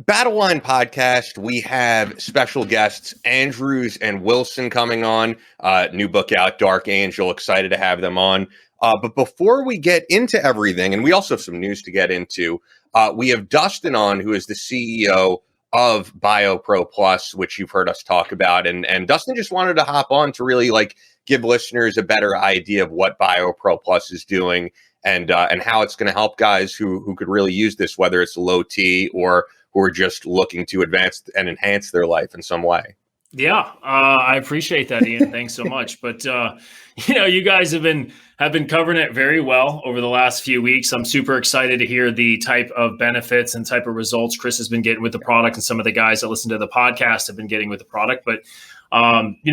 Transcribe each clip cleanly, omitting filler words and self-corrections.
Battleline Podcast, we have special guests, Andrews and Wilson, coming on. New book out, Dark Angel. Excited to have them on. But before we get into everything, and we also have some news to get into, we have Dustin on, who is the CEO of BioPro Plus, which you've heard us talk about. And Dustin just wanted to hop on to really give listeners a better idea of what BioPro Plus is doing and how it's going to help guys who could really use this, whether it's low T or who are just looking to advance and enhance their life in some way. Yeah, I appreciate that, Ian. Thanks so much. But you guys have been covering it very well over the last few weeks. I'm super excited to hear the type of benefits and type of results Chris has been getting with the product, and some of the guys that listen to the podcast have been getting with the product. But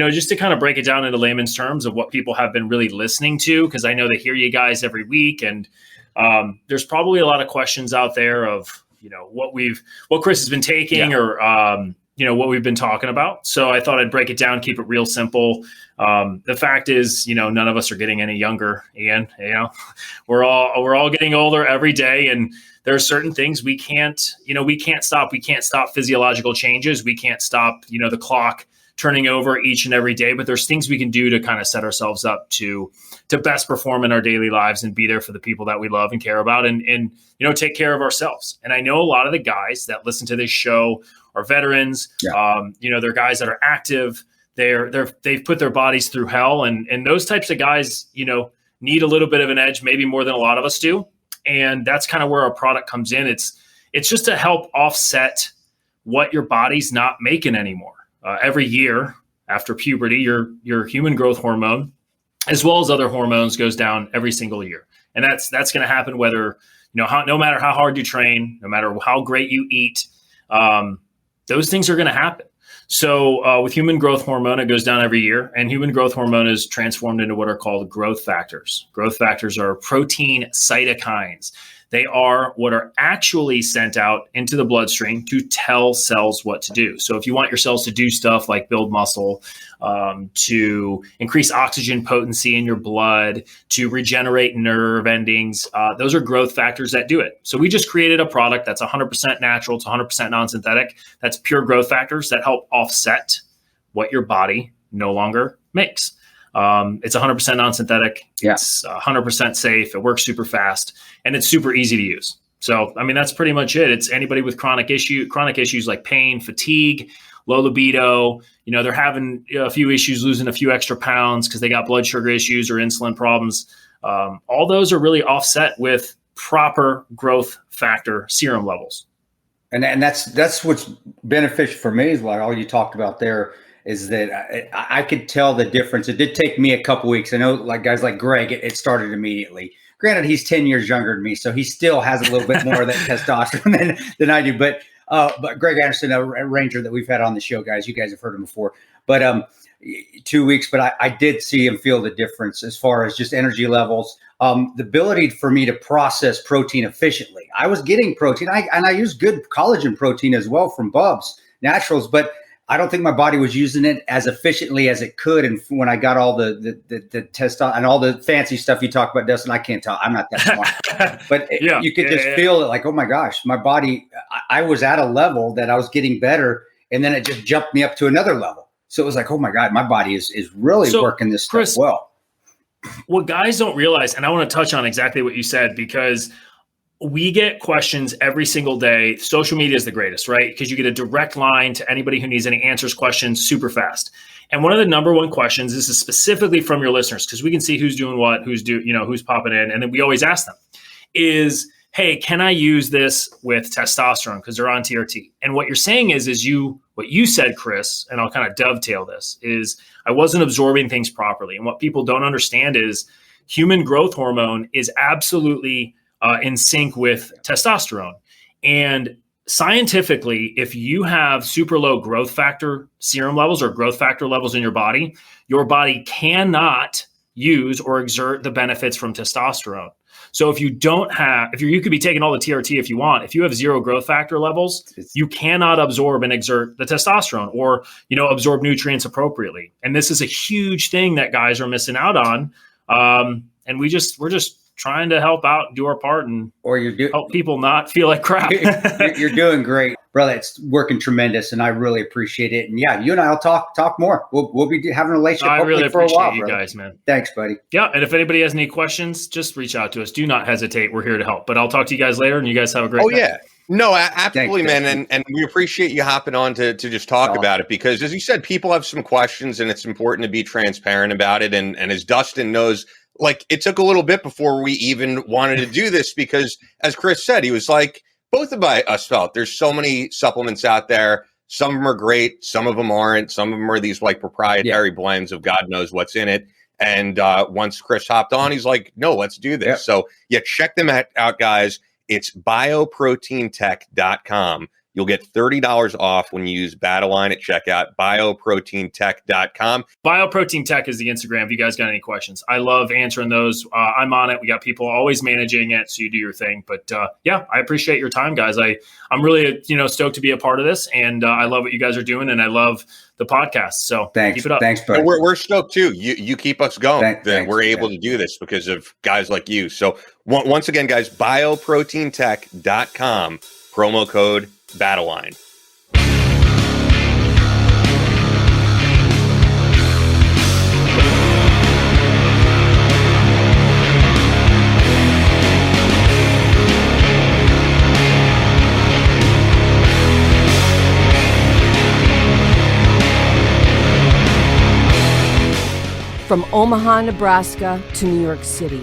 just to kind of break it down into layman's terms of what people have been really listening to, because I know they hear you guys every week, and there's probably a lot of questions out there of what Chris has been taking or what we've been talking about. So I thought I'd break it down, keep it real simple. The fact is, none of us are getting any younger, Ian. We're all getting older every day, and there are certain things we can't stop. We can't stop physiological changes. We can't stop, the clock turning over each and every day, but there's things we can do to kind of set ourselves up to best perform in our daily lives and be there for the people that we love and care about, and take care of ourselves. And I know a lot of the guys that listen to this show are veterans. They're guys that are active. They've put their bodies through hell, and those types of guys, need a little bit of an edge, maybe more than a lot of us do. And that's kind of where our product comes in. It's just to help offset what your body's not making anymore. Every year after puberty, your human growth hormone, as well as other hormones, goes down every single year. And that's going to happen whether, no matter how hard you train, no matter how great you eat, those things are going to happen. So with human growth hormone, it goes down every year, and human growth hormone is transformed into what are called growth factors. Growth factors are protein cytokines. They are what are actually sent out into the bloodstream to tell cells what to do. So if you want your cells to do stuff like build muscle, to increase oxygen potency in your blood, to regenerate nerve endings, those are growth factors that do it. So we just created a product that's 100% natural, it's 100% non-synthetic. That's pure growth factors that help offset what your body no longer makes. It's 100% non-synthetic. Yeah. It's 100% safe. It works super fast, and it's super easy to use. So, that's pretty much it. It's anybody with chronic issues like pain, fatigue, low libido. They're having a few issues, losing a few extra pounds because they got blood sugar issues or insulin problems. All those are really offset with proper growth factor serum levels. And that's what's beneficial for me is like all you talked about there. Is that I could tell the difference. It did take me a couple weeks. I know like guys like Greg, it started immediately. Granted, he's 10 years younger than me, so he still has a little bit more of that testosterone than I do. But Greg Anderson, a ranger that we've had on the show, guys, you guys have heard him before. But 2 weeks, but I did see him feel the difference as far as just energy levels, the ability for me to process protein efficiently. I was getting protein, and I use good collagen protein as well from Bubs Naturals, but I don't think my body was using it as efficiently as it could. And when I got all the testosterone and all the fancy stuff you talk about, Dustin, I can't tell. I'm not that smart. But you could just feel it like, oh my gosh, my body, I was at a level that I was getting better. And then it just jumped me up to another level. So it was like, oh my God, my body is really working this Chris, stuff well. What guys don't realize, and I want to touch on exactly what you said, because we get questions every single day. Social media is the greatest, right? Because you get a direct line to anybody who needs any answers, questions super fast. And one of the number one questions, this is specifically from your listeners, because we can see who's doing what, who's popping in. And then we always ask them is, hey, can I use this with testosterone? Because they're on TRT. And what you're saying is what you said, Chris, and I'll kind of dovetail this, is I wasn't absorbing things properly. And what people don't understand is human growth hormone is absolutely in sync with testosterone. And scientifically, if you have super low growth factor serum levels or growth factor levels in your body cannot use or exert the benefits from testosterone. So if you could be taking all the TRT if you want, if you have zero growth factor levels, you cannot absorb and exert the testosterone or, absorb nutrients appropriately. And this is a huge thing that guys are missing out on. And we're just trying to help out, do our part, and help people not feel like crap. You're doing great. brother, it's working tremendous, and I really appreciate it. And yeah, you and I'll talk more. We'll be having a relationship. I really for a appreciate while, you brother. guys, man. Thanks, buddy. Yeah, and if anybody has any questions, just reach out to us. Do not hesitate. We're here to help. But I'll talk to you guys later, and you guys have a great day. Yeah. No, absolutely, Thanks, man. And we appreciate you hopping on to just talk about it, because as you said, people have some questions and it's important to be transparent about it. And as Dustin knows, like, it took a little bit before we even wanted to do this, because as Chris said, he was like, both of us felt there's so many supplements out there. Some of them are great. Some of them aren't. Some of them are these like proprietary blends of God knows what's in it. And once Chris hopped on, he's like, no, let's do this. So yeah, check them out, guys. It's bioproteintech.com. You'll get $30 off when you use Battleline at checkout, bioproteintech.com. Bioprotein Tech is the Instagram if you guys got any questions. I love answering those. I'm on it. We got people always managing it, so you do your thing. But yeah, I appreciate your time, guys. I'm really stoked to be a part of this, and I love what you guys are doing, and I love the podcast. So thanks. Keep it up. Thanks, buddy. We're stoked too. You keep us going. Thanks, we're able to do this because of guys like you. So once again, guys, bioproteintech.com, promo code Battleline. From Omaha, Nebraska to New York City,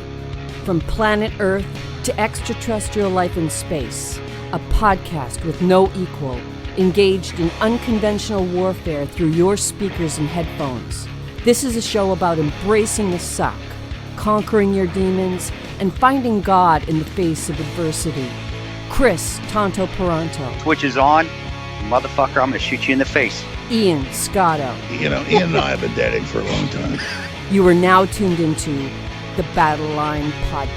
from planet Earth to extraterrestrial life in space, a podcast with no equal, engaged in unconventional warfare through your speakers and headphones. This is a show about embracing the suck, conquering your demons, and finding God in the face of adversity. Chris Tanto Twitch is on. Motherfucker, I'm going to shoot you in the face. Ian Scotto. Ian and I have been dating for a long time. You are now tuned into the Battleline Podcast.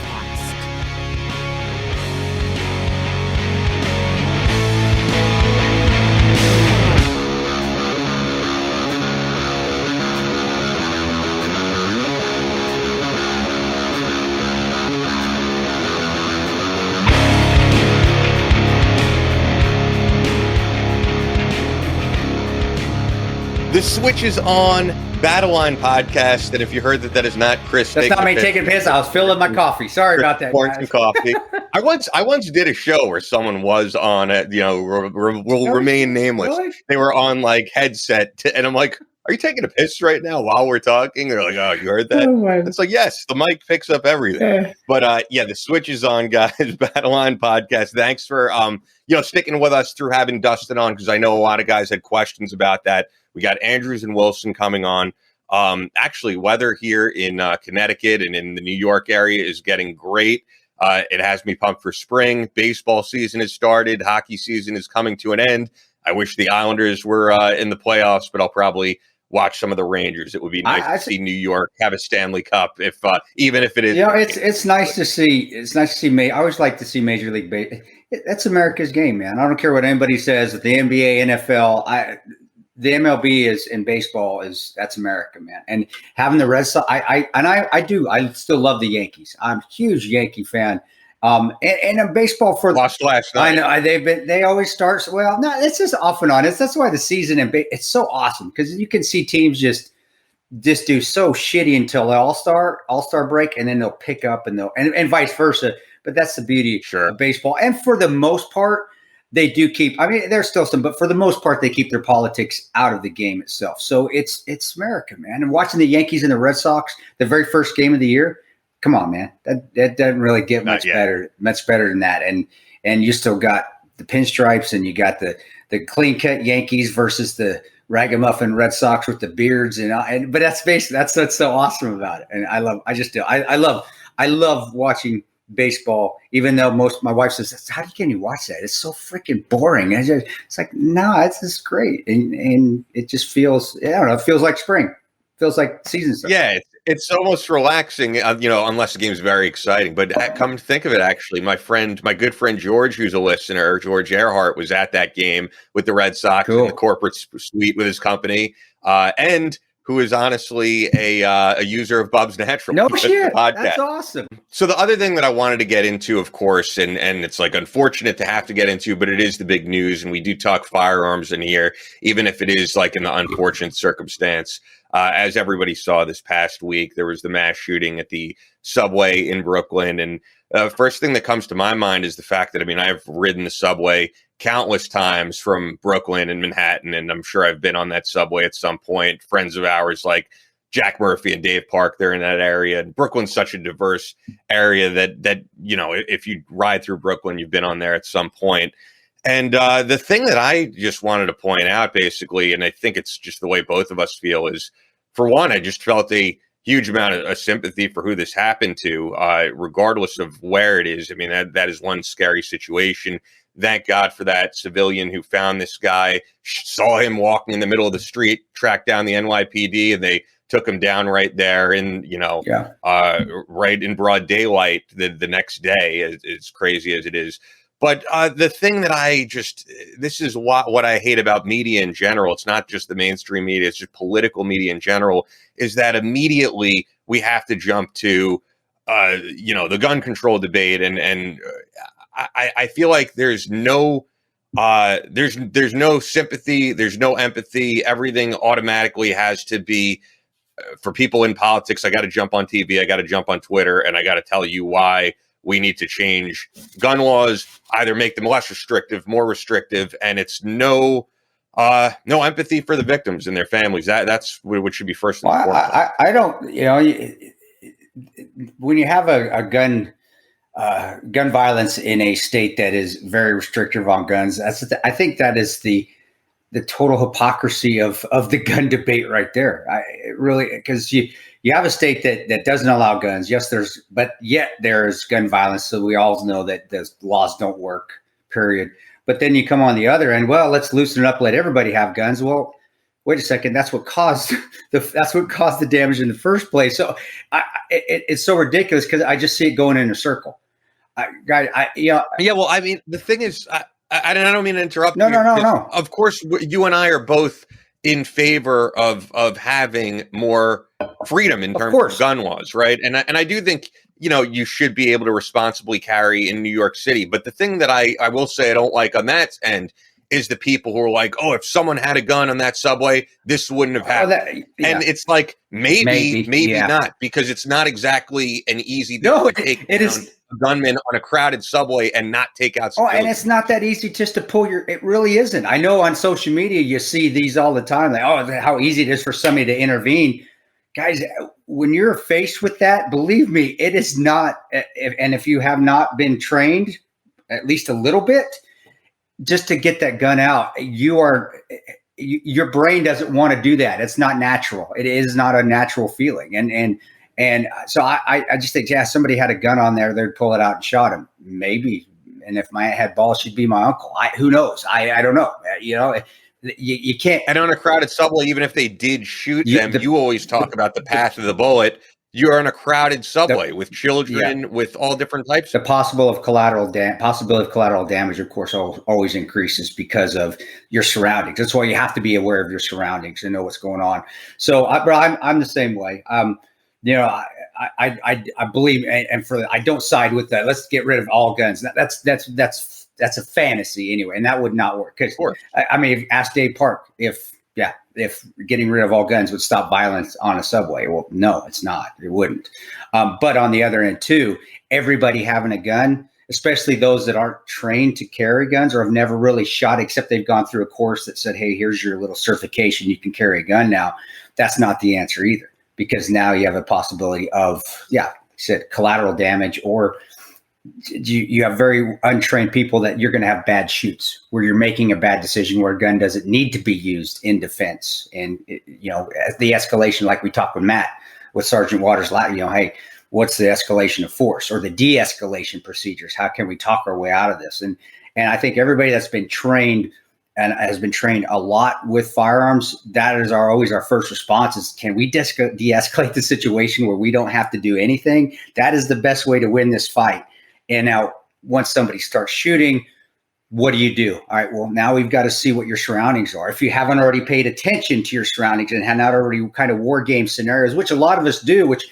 The switch is on. Battleline Podcast, and if you heard that is not Chris. That's not me taking a piss. I was filling my coffee. Sorry about that, pouring some coffee. I once did a show where someone was on it. Will remain nameless. Really? They were on like headset, and I'm like, "Are you taking a piss right now while we're talking?" They're like, "Oh, you heard that?" It's like, yes, the mic picks up everything. But yeah, the switch is on, guys. Battleline Podcast. Thanks for sticking with us through having Dustin on, because I know a lot of guys had questions about that. We got Andrews and Wilson coming on. Actually, weather here in Connecticut and in the New York area is getting great. It has me pumped for spring. Baseball season has started. Hockey season is coming to an end. I wish the Islanders were in the playoffs, but I'll probably watch some of the Rangers. It would be nice to see New York have a Stanley Cup, even if it is. It's nice to see. It's nice to see. I always like to see Major League Baseball. That's America's game, man. I don't care what anybody says. The NBA, NFL, the MLB is in baseball that's America, man. And having the Red Sox, I still love the Yankees. I'm a huge Yankee fan. And in baseball lost last night. I know they always start. Well, no, it's just off and on. That's why the season it's so awesome, because you can see teams just do so shitty until the All-Star break, and then they'll pick up and vice versa. But that's the beauty of baseball. And for the most part, they do keep. I mean, there's still some, but for the most part, they keep their politics out of the game itself. So it's America, man. And watching the Yankees and the Red Sox, the very first game of the year. Come on, man. That doesn't really get much better than that. And you still got the pinstripes, and you got the clean cut Yankees versus the ragamuffin Red Sox with the beards, but that's basically that's so awesome about it. And I love watching baseball, even though my wife says, "How can you watch that? It's so freaking boring." And it's like, no, it's just great, and it just feels, I don't know, it feels like spring, feels like season starts. Yeah, it's almost relaxing, unless the game's very exciting. But come to think of it, actually, my good friend George, who's a listener, George Earhart, was at that game with the Red Sox in the corporate suite with his company, and who is honestly a user of Bub's Natural. No shit. Podcast. That's awesome. So the other thing that I wanted to get into, of course, and it's like unfortunate to have to get into, but it is the big news, and we do talk firearms in here, even if it is like in the unfortunate circumstance. As everybody saw this past week, there was the mass shooting at the subway in Brooklyn. And first thing that comes to my mind is the fact that, I mean, I've ridden the subway countless times from Brooklyn and Manhattan, and I'm sure I've been on that subway at some point. Friends of ours like Jack Murphy and Dave Park, they're in that area. And Brooklyn's such a diverse area that you know, if you ride through Brooklyn, you've been on there at some point. And the thing that I just wanted to point out, basically, and I think it's just the way both of us feel, is, for one, I just felt a huge amount of sympathy for who this happened to, regardless of where it is. I mean, that is one scary situation. Thank God for that civilian who found this guy, saw him walking in the middle of the street, tracked down the NYPD, and they took him down right there in, you know, right in broad daylight the next day, as crazy as it is. But the thing that this is what I hate about media in general. It's not just the mainstream media, it's just political media in general, is that immediately we have to jump to, you know, the gun control debate. And I feel like there's no sympathy, there's no empathy. Everything automatically has to be, for people in politics, I got to jump on TV, I got to jump on Twitter, and I got to tell you why we need to change gun laws, either make them less restrictive, more restrictive, and it's no empathy for the victims and their families. That's what should be first and foremost. I don't, you know, when you have a gun violence in a state that is very restrictive on guns, I think that is the total hypocrisy of the gun debate right there. Because you have a state that doesn't allow guns. Yes, but yet there's gun violence. So we all know that the laws don't work, period. But then you come on the other end, well, let's loosen it up, let everybody have guns. Well, wait a second, that's what caused the damage in the first place. So it's so ridiculous because I just see it going in a circle. Yeah, well, I mean, the thing is, I don't mean to interrupt. No. Of course, you and I are both in favor of having more freedom in terms of gun laws, right? And I do think, you know, you should be able to responsibly carry in New York City. But the thing that I will say I don't like on that end is the people who are like, oh, if someone had a gun on that subway, this wouldn't have happened. And it's like, maybe not, because it's not exactly an easy thing to take down a gunman on a crowded subway and not take out civilians. And it's not that easy just to pull it really isn't. I know on social media you see these all the time, like, oh, how easy it is for somebody to intervene. Guys, when you're faced with that, believe me, it is not. And if you have not been trained at least a little bit, just to get that gun out, your brain doesn't want to do that. It's not natural. It is not a natural feeling. And so I just think, yeah, somebody had a gun on there, they'd pull it out and shot him. Maybe. And if I had balls, she'd be my uncle. Who knows? I don't know. You know, you can't. And on a crowded subway, even if they did shoot them, you always talk about the path of the bullet. You're on a crowded subway with children, with all different types. The possibility of collateral damage, of course, always increases because of your surroundings. That's why you have to be aware of your surroundings and know what's going on. So, I'm the same way. You know, I believe, and I don't side with that. Let's get rid of all guns. That's a fantasy anyway, and that would not work. Because I mean, ask Dave Park if getting rid of all guns would stop violence on a subway. Well, no, it's not. It wouldn't. But on the other end too, everybody having a gun, especially those that aren't trained to carry guns or have never really shot, except they've gone through a course that said, hey, here's your little certification, you can carry a gun now. That's not the answer either, because now you have a possibility of, collateral damage, or you have very untrained people that you're going to have bad shoots where you're making a bad decision where a gun doesn't need to be used in defense. And, you know, the escalation, like we talked with Matt, with Sergeant Waters, you know, hey, what's the escalation of force or the de-escalation procedures? How can we talk our way out of this? And I think everybody that's been trained and has been trained a lot with firearms, that is always our first response is, can we de-escalate the situation where we don't have to do anything? That is the best way to win this fight. And now once somebody starts shooting, What do you do? All right, well, now we've got to see what your surroundings are. If you haven't already paid attention to your surroundings and have not already kind of war game scenarios, which a lot of us do, which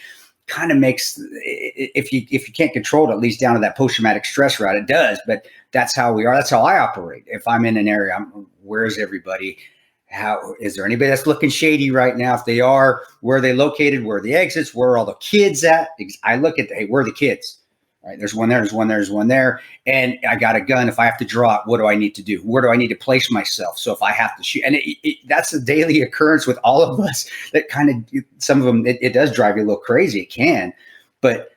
kind of makes, if you can't control it, at least down to that post-traumatic stress route, it does. But that's how we are. That's how I operate. If I'm in an area, where's everybody? How is there anybody that's looking shady right now? If they are, where are they located? Where are the exits? Where are all the kids at? I look at, hey, where are the kids? Right, there's one there, there's one there, and I got a gun. If I have to draw it, what do I need to do? Where do I need to place myself? So if I have to shoot, and that's a daily occurrence with all of us. That kind of, some of them, it does drive you a little crazy. It can, but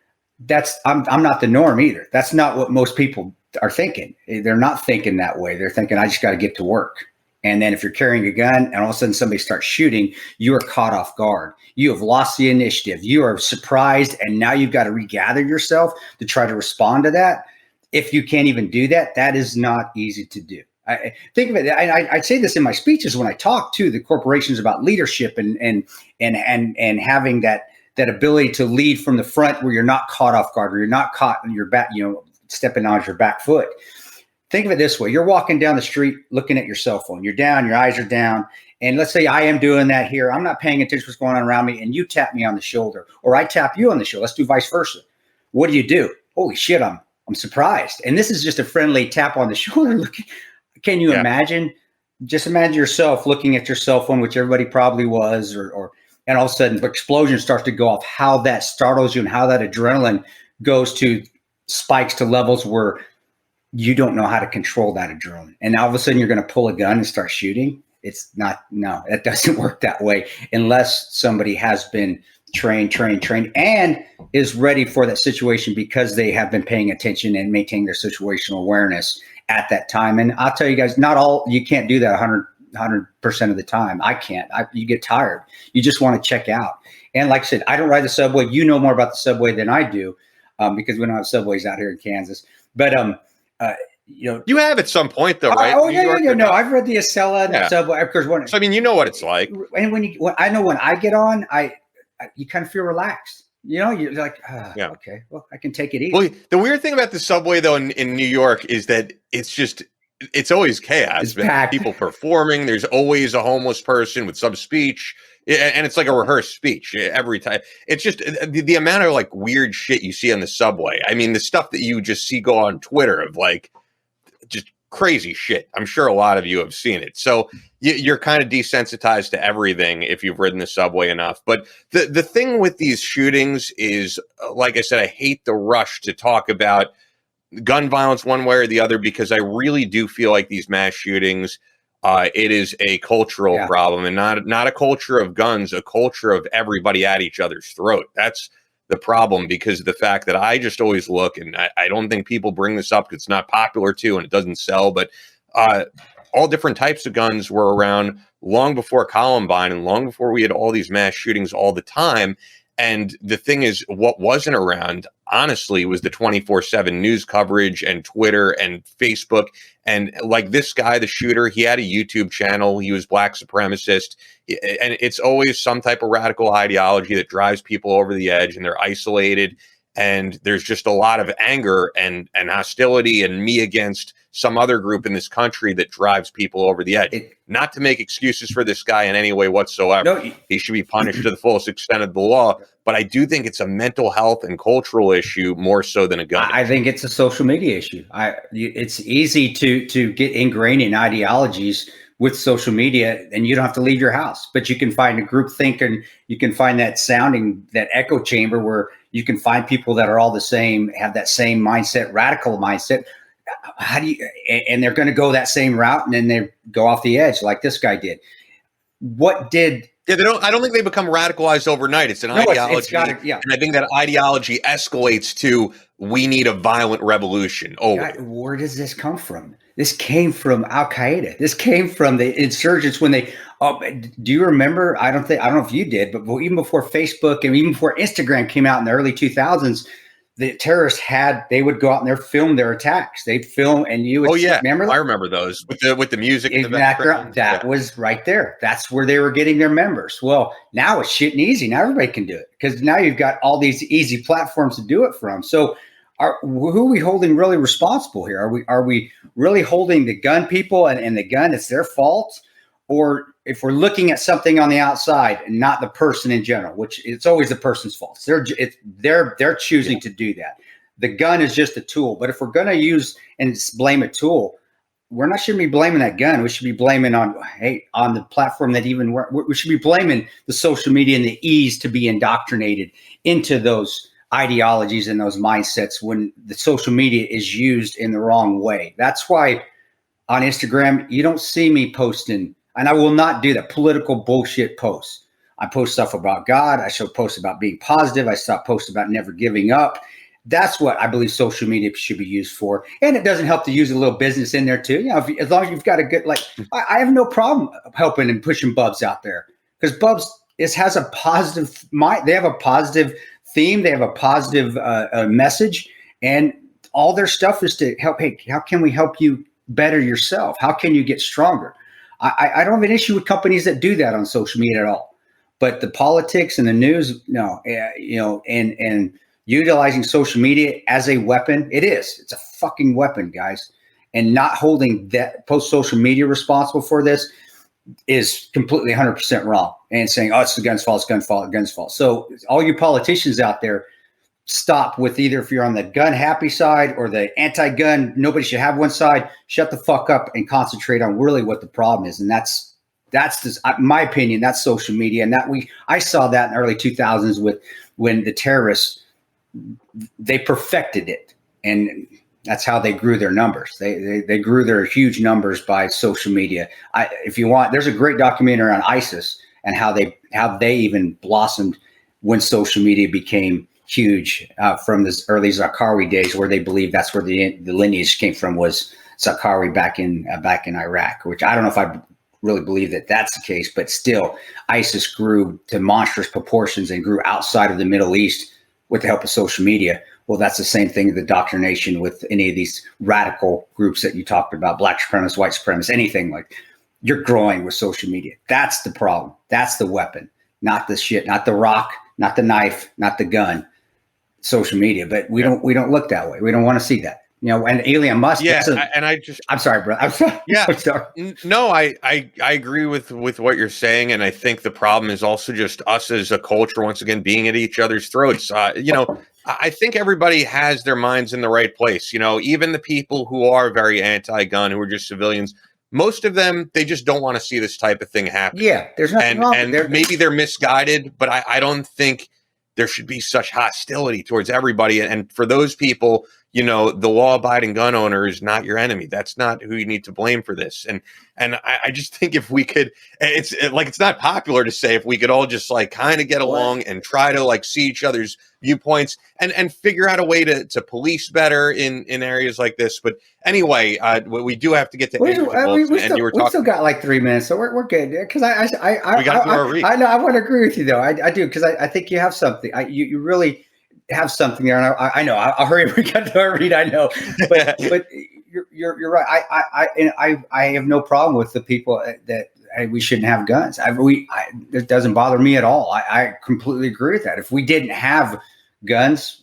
I'm not the norm either. That's not what most people are thinking. They're not thinking that way. They're thinking, I just got to get to work. And then if you're carrying a gun and all of a sudden somebody starts shooting, you are caught off guard. You have lost the initiative. You are surprised. And now you've got to regather yourself to try to respond to that. If you can't even do that, that is not easy to do. I think of it. I say this in my speeches when I talk to the corporations about leadership and having that ability to lead from the front where you're not caught off guard, or you're not caught in your back, stepping on your back foot. Think of it this way. You're walking down the street looking at your cell phone. You're down, your eyes are down. And let's say I am doing that here. I'm not paying attention to what's going on around me, and you tap me on the shoulder, or I tap you on the shoulder. Let's do vice versa. What do? Holy shit, I'm surprised. And this is just a friendly tap on the shoulder. Can you imagine? Just imagine yourself looking at your cell phone, which everybody probably was, and all of a sudden the explosion starts to go off, how that startles you and how that adrenaline goes to spikes to levels where you don't know how to control that adrenaline. And all of a sudden you're going to pull a gun and start shooting. It doesn't work that way unless somebody has been trained and is ready for that situation because they have been paying attention and maintaining their situational awareness at that time. And I'll tell you guys, you can't do that 100% of the time. I can't. You get tired. You just want to check out. And like I said, I don't ride the subway. You know more about the subway than I do because we don't have subways out here in Kansas. But you have at some point though, right? No, I've read the Acela and the subway. Of course, so I mean, you know what it's like. And when I get on, you kind of feel relaxed. You're like, okay, well, I can take it easy. Well, the weird thing about the subway though in New York is that it's always chaos. It's packed. People performing. There's always a homeless person with some speech. And it's like a rehearsed speech every time. It's just the amount of like weird shit you see on the subway. I mean, the stuff that you just see go on Twitter of like just crazy shit. I'm sure a lot of you have seen it. So you're kind of desensitized to everything if you've ridden the subway enough. But the thing with these shootings is, like I said, I hate the rush to talk about gun violence one way or the other, because I really do feel like these mass shootings, it is a cultural problem, and not a culture of guns, a culture of everybody at each other's throat. That's the problem, because of the fact that I just always look, and I don't think people bring this up because it's not popular too and it doesn't sell, but all different types of guns were around long before Columbine and long before we had all these mass shootings all the time. And the thing is, what wasn't around, honestly, was the 24/7 news coverage and Twitter and Facebook. And like this guy, the shooter, he had a YouTube channel. He was black supremacist. And it's always some type of radical ideology that drives people over the edge, and they're isolated. And there's just a lot of anger and hostility and me against some other group in this country that drives people over the edge. Not to make excuses for this guy in any way whatsoever. No, he should be punished to the fullest extent of the law. But I do think it's a mental health and cultural issue more so than a gun. I think it's a social media issue. It's easy to get ingrained in ideologies with social media, and you don't have to leave your house, but you can find a group think, and you can find that echo chamber where you can find people that are all the same, have that same mindset, radical mindset. And they're going to go that same route, and then they go off the edge like this guy did. I don't think they become radicalized overnight. It's an ideology. And I think that ideology escalates to, we need a violent revolution. Where does this come from? This came from Al Qaeda. This came from the insurgents when they. Do you remember? I don't know if you did, but even before Facebook and even before Instagram came out in the early 2000s, the terrorists they would go out and film their attacks. They'd film, and you would. Remember that? I remember those with the music. Exactly. That was right there. That's where they were getting their members. Well, now it's shit and easy. Now everybody can do it, because now you've got all these easy platforms to do it from. So who are we holding really responsible here? Are we really holding the gun people and the gun, it's their fault? Or if we're looking at something on the outside and not the person in general, which it's always the person's fault. They're choosing to do that. The gun is just a tool. But if we're going to use and blame a tool, shouldn't be blaming that gun. We should be blaming on the platform that we should be blaming the social media and the ease to be indoctrinated into those ideologies and those mindsets when the social media is used in the wrong way. That's why on Instagram, you don't see me posting, and I will not do that, political bullshit posts. I post stuff about God. I show posts about being positive. I post about never giving up. That's what I believe social media should be used for. And it doesn't help to use a little business in there too. As long as you've got a good, I have no problem helping and pushing Bubs out there, because Bubs has a positive mind. They have a positive theme. They have a positive message, and all their stuff is to help. Hey, how can we help you better yourself? How can you get stronger? I don't have an issue with companies that do that on social media at all, but the politics and the news, no, and utilizing social media as a weapon, it's a fucking weapon, guys. And not holding that post social media responsible for this is completely 100% wrong, and saying, oh, it's the gun's fault, it's gun's fault. So all you politicians out there, stop with either if you're on the gun happy side or the anti-gun, nobody should have one side, shut the fuck up and concentrate on really what the problem is. And that's just, my opinion, that's social media. And I saw that in the early 2000s when the terrorists, they perfected it. And that's how they grew their numbers. They grew their huge numbers by social media. If you want, there's a great documentary on ISIS and how they even blossomed when social media became huge, from this early Zakawi days, where they believe that's where the lineage came from, was Zakawi back in Iraq, which I don't know if I really believe that that's the case, but still ISIS grew to monstrous proportions and grew outside of the Middle East with the help of social media. Well, that's the same thing, the indoctrination with any of these radical groups that you talked about, black supremacists, white supremacists, anything like, you're growing with social media. That's the problem. That's the weapon, not the shit, not the rock, not the knife, not the gun, social media. But we don't look that way. We don't want to see that. And Elon Musk. Yeah, I'm sorry, bro. I'm sorry. Yeah, I'm sorry. No, I agree with what you're saying, and I think the problem is also just us as a culture, once again, being at each other's throats. I think everybody has their minds in the right place. Even the people who are very anti-gun, who are just civilians, most of them, they just don't want to see this type of thing happen. Yeah, there's nothing wrong. And maybe they're misguided, but I don't think there should be such hostility towards everybody. And for those people, the law-abiding gun owner is not your enemy. That's not who you need to blame for this. And I just think if we could, it's not popular to say, if we could all just kind of get along and try to see each other's viewpoints and figure out a way to police better in areas like this. But anyway, we do have to get to we still got 3 minutes, so we're good. Because we got to do our read. I know, I want to agree with you though. I do, because I think you have something. You really have something there, and I know. I'll hurry up. We got to our read. I know, but you're right. I have no problem with the people that we shouldn't have guns. It doesn't bother me at all. I completely agree with that. If we didn't have guns,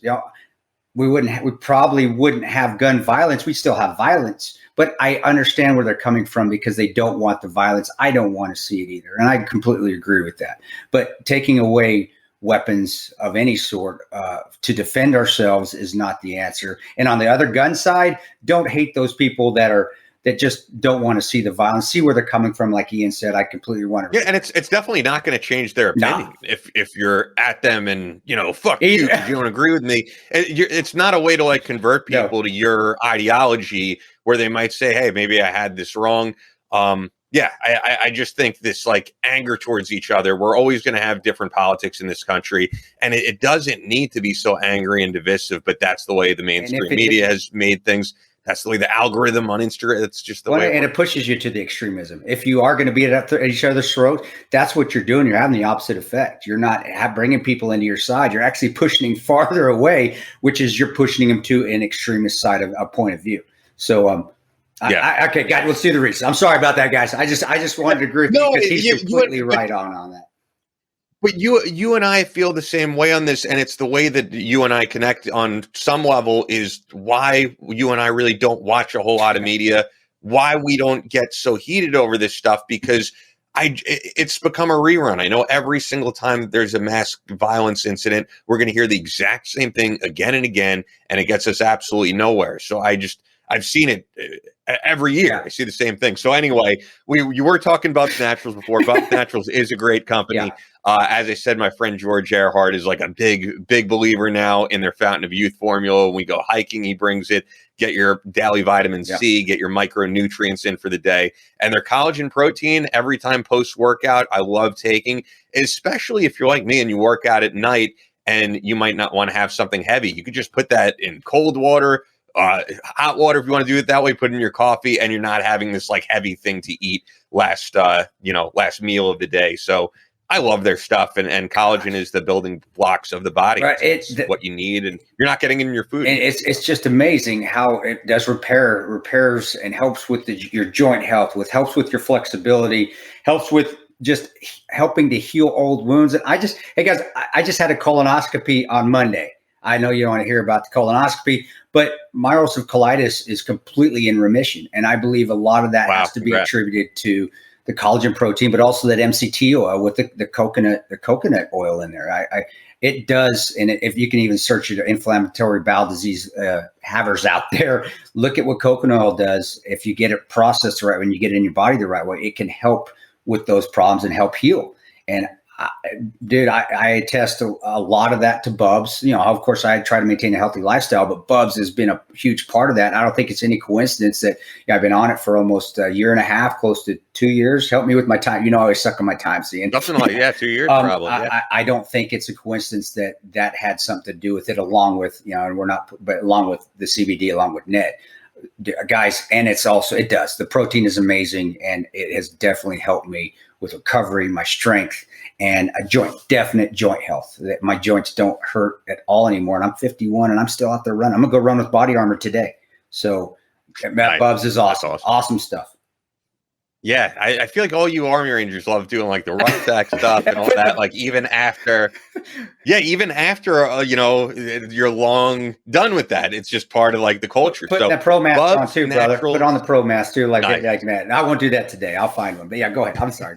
we probably wouldn't have gun violence. We still have violence, but I understand where they're coming from, because they don't want the violence. I don't want to see it either, and I completely agree with that. But taking away weapons of any sort to defend ourselves is not the answer. And on the other gun side, don't hate those people that just don't want to see the violence. See where they're coming from. Like Ian said, I completely want to. Yeah, and it's definitely not going to change their opinion if you're at them and fuck you, 'cause you don't agree with me. It's not a way to convert people to your ideology, where they might say, hey, maybe I had this wrong. Yeah, I just think this anger towards each other, we're always going to have different politics in this country, and it doesn't need to be so angry and divisive, but that's the way the mainstream media has made things. That's the way the algorithm on Instagram, it's just the way. And it pushes you to the extremism. If you are going to be at each other's throat, that's what you're doing. You're having the opposite effect. You're not bringing people into your side. You're actually pushing them farther away, which is you're pushing them to an extremist side of a point of view. So, okay, guys, let's do the research. I'm sorry about that, guys. I just wanted to agree with you, because he's completely right on that. But you and I feel the same way on this, and it's the way that you and I connect on some level is why you and I really don't watch a whole lot of media, why we don't get so heated over this stuff, because it's become a rerun. I know every single time there's a mass violence incident, we're going to hear the exact same thing again and again, and it gets us absolutely nowhere. So I've seen it every year. I see the same thing. So anyway, you were talking about the Naturals before. Bubs Naturals is a great company. Yeah. As I said, my friend George Earhart is like a big believer now in their Fountain of Youth formula. When we go hiking, he brings it. Get your daily vitamin C, get your micronutrients in for the day. And their collagen protein, every time post-workout, I love taking, especially if you're like me and you work out at night and you might not want to have something heavy. You could just put that in cold water, hot water if you want to do it that way, put in your coffee, and you're not having this like heavy thing to eat last meal of the day. So I love their stuff, and collagen is the building blocks of the body. Right. It's what you need, and you're not getting it in your food. And it's just amazing how it does repairs and helps with your joint health, helps with your flexibility, helps with just helping to heal old wounds. And hey guys, I just had a colonoscopy on Monday. I know you don't want to hear about the colonoscopy, but my ulcerative colitis is completely in remission. And I believe a lot of that has to be attributed to the collagen protein, but also that MCT oil with the coconut oil in there. It does. And if you can even search it, inflammatory bowel disease havers out there, look at what coconut oil does. If you get it processed right, when you get it in your body the right way, it can help with those problems and help heal. And I attest a lot of that to Bubs. Of course, I try to maintain a healthy lifestyle, but Bubs has been a huge part of that. I don't think it's any coincidence that I've been on it for almost a year and a half, close to 2 years. Help me with my time. I always suck on my time, Ian. Something like 2 years, probably. Yeah. I don't think it's a coincidence that had something to do with it, along with along with the CBD, along with net. Guys, and it does. The protein is amazing, and it has definitely helped me with recovery, my strength, and definite joint health. That my joints don't hurt at all anymore. And I'm 51 and I'm still out there running. I'm gonna go run with Body Armor today. So Bubs is awesome. Awesome stuff. Yeah, I feel like all you Army Rangers love doing like the rucksack stuff and all that. Like even after you're long done with that, it's just part of like the culture. Put that pro mask on too, brother. Put on the pro mask too, like that. I won't do that today. I'll find one. But yeah, go ahead. I'm sorry.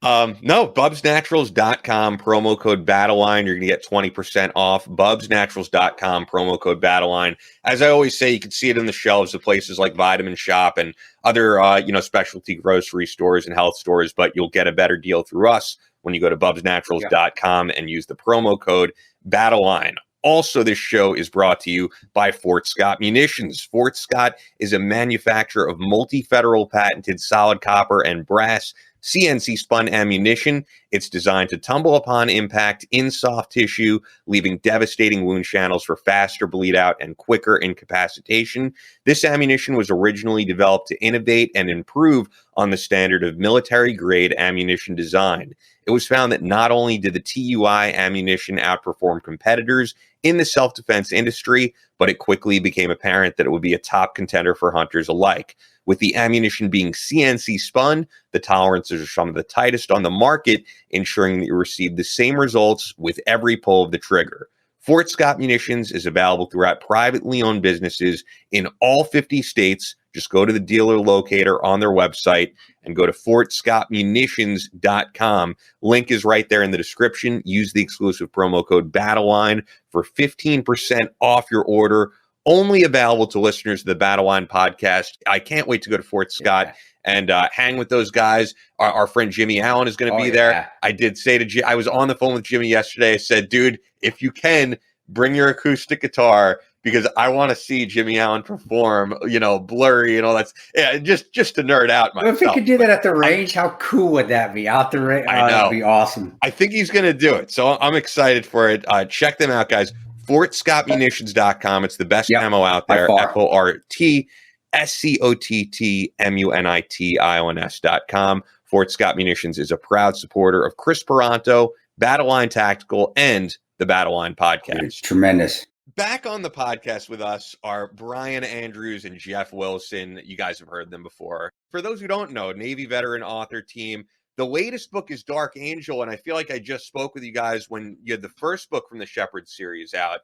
No, bubsnaturals.com, promo code Battleline. You're going to get 20% off. Bubsnaturals.com, promo code Battleline. As I always say, you can see it in the shelves of places like Vitamin Shop and other, specialty grocery stores and health stores, but you'll get a better deal through us when you go to bubsnaturals.com and use the promo code Battleline. Also, this show is brought to you by Fort Scott Munitions. Fort Scott is a manufacturer of multi-federal patented solid copper and brass CNC spun ammunition. It's designed to tumble upon impact in soft tissue, leaving devastating wound channels for faster bleed out and quicker incapacitation. This ammunition was originally developed to innovate and improve on the standard of military grade ammunition design. It was found that not only did the TUI ammunition outperform competitors in the self-defense industry, but it quickly became apparent that it would be a top contender for hunters alike. With the ammunition being CNC spun, the tolerances are some of the tightest on the market, ensuring that you receive the same results with every pull of the trigger. Fort Scott Munitions is available throughout privately owned businesses in all 50 states. Just go to the dealer locator on their website and go to fortscottmunitions.com. Link is right there in the description. Use the exclusive promo code Battleline for 15% off your order. Only available to listeners of the Battleline Podcast. I can't wait to go to Fort Scott and hang with those guys. Our friend Jimmy Allen is going to be there. I did say to I was on the phone with Jimmy yesterday. I said, dude, if you can, bring your acoustic guitar because I want to see Jimmy Allen perform, blurry and all that. Yeah, just to nerd out myself. If he could do that at the range, how cool would that be? Out the range, that'd be awesome. I think he's going to do it. So I'm excited for it. Check them out, guys. FortScottMunitions.com. It's the best ammo out there. FortScottMunitions.com. Fort Scott Munitions is a proud supporter of Chris Peranto, Battleline Tactical, and the Battleline Podcast. It's tremendous. Back on the podcast with us are Brian Andrews and Jeff Wilson. You guys have heard them before. For those who don't know, Navy veteran author team, The latest book is Dark Angel, and I feel like I just spoke with you guys when you had the first book from the Shepherd series out.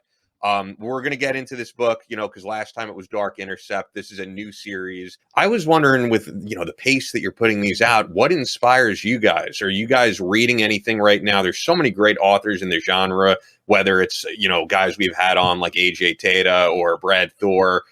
We're going to get into this book, because last time it was Dark Intercept. This is a new series. I was wondering, with, the pace that you're putting these out, what inspires you guys? Are you guys reading anything right now? There's so many great authors in the genre, whether it's, guys we've had on like AJ Tata or Brad Thor.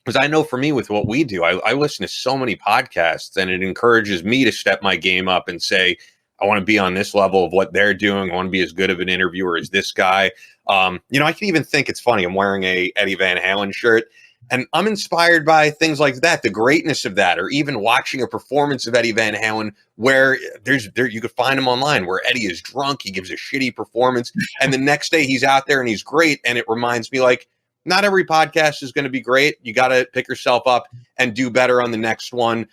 Because I know for me, with what we do, I listen to so many podcasts, and it encourages me to step my game up and say, I want to be on this level of what they're doing. I want to be as good of an interviewer as this guy. I can even think it's funny. I'm wearing a Eddie Van Halen shirt, and I'm inspired by things like that, the greatness of that, or even watching a performance of Eddie Van Halen where you could find him online where Eddie is drunk. He gives a shitty performance, and the next day he's out there and he's great. And it reminds me, like, not every podcast is going to be great. You got to pick yourself up and do better on the next one.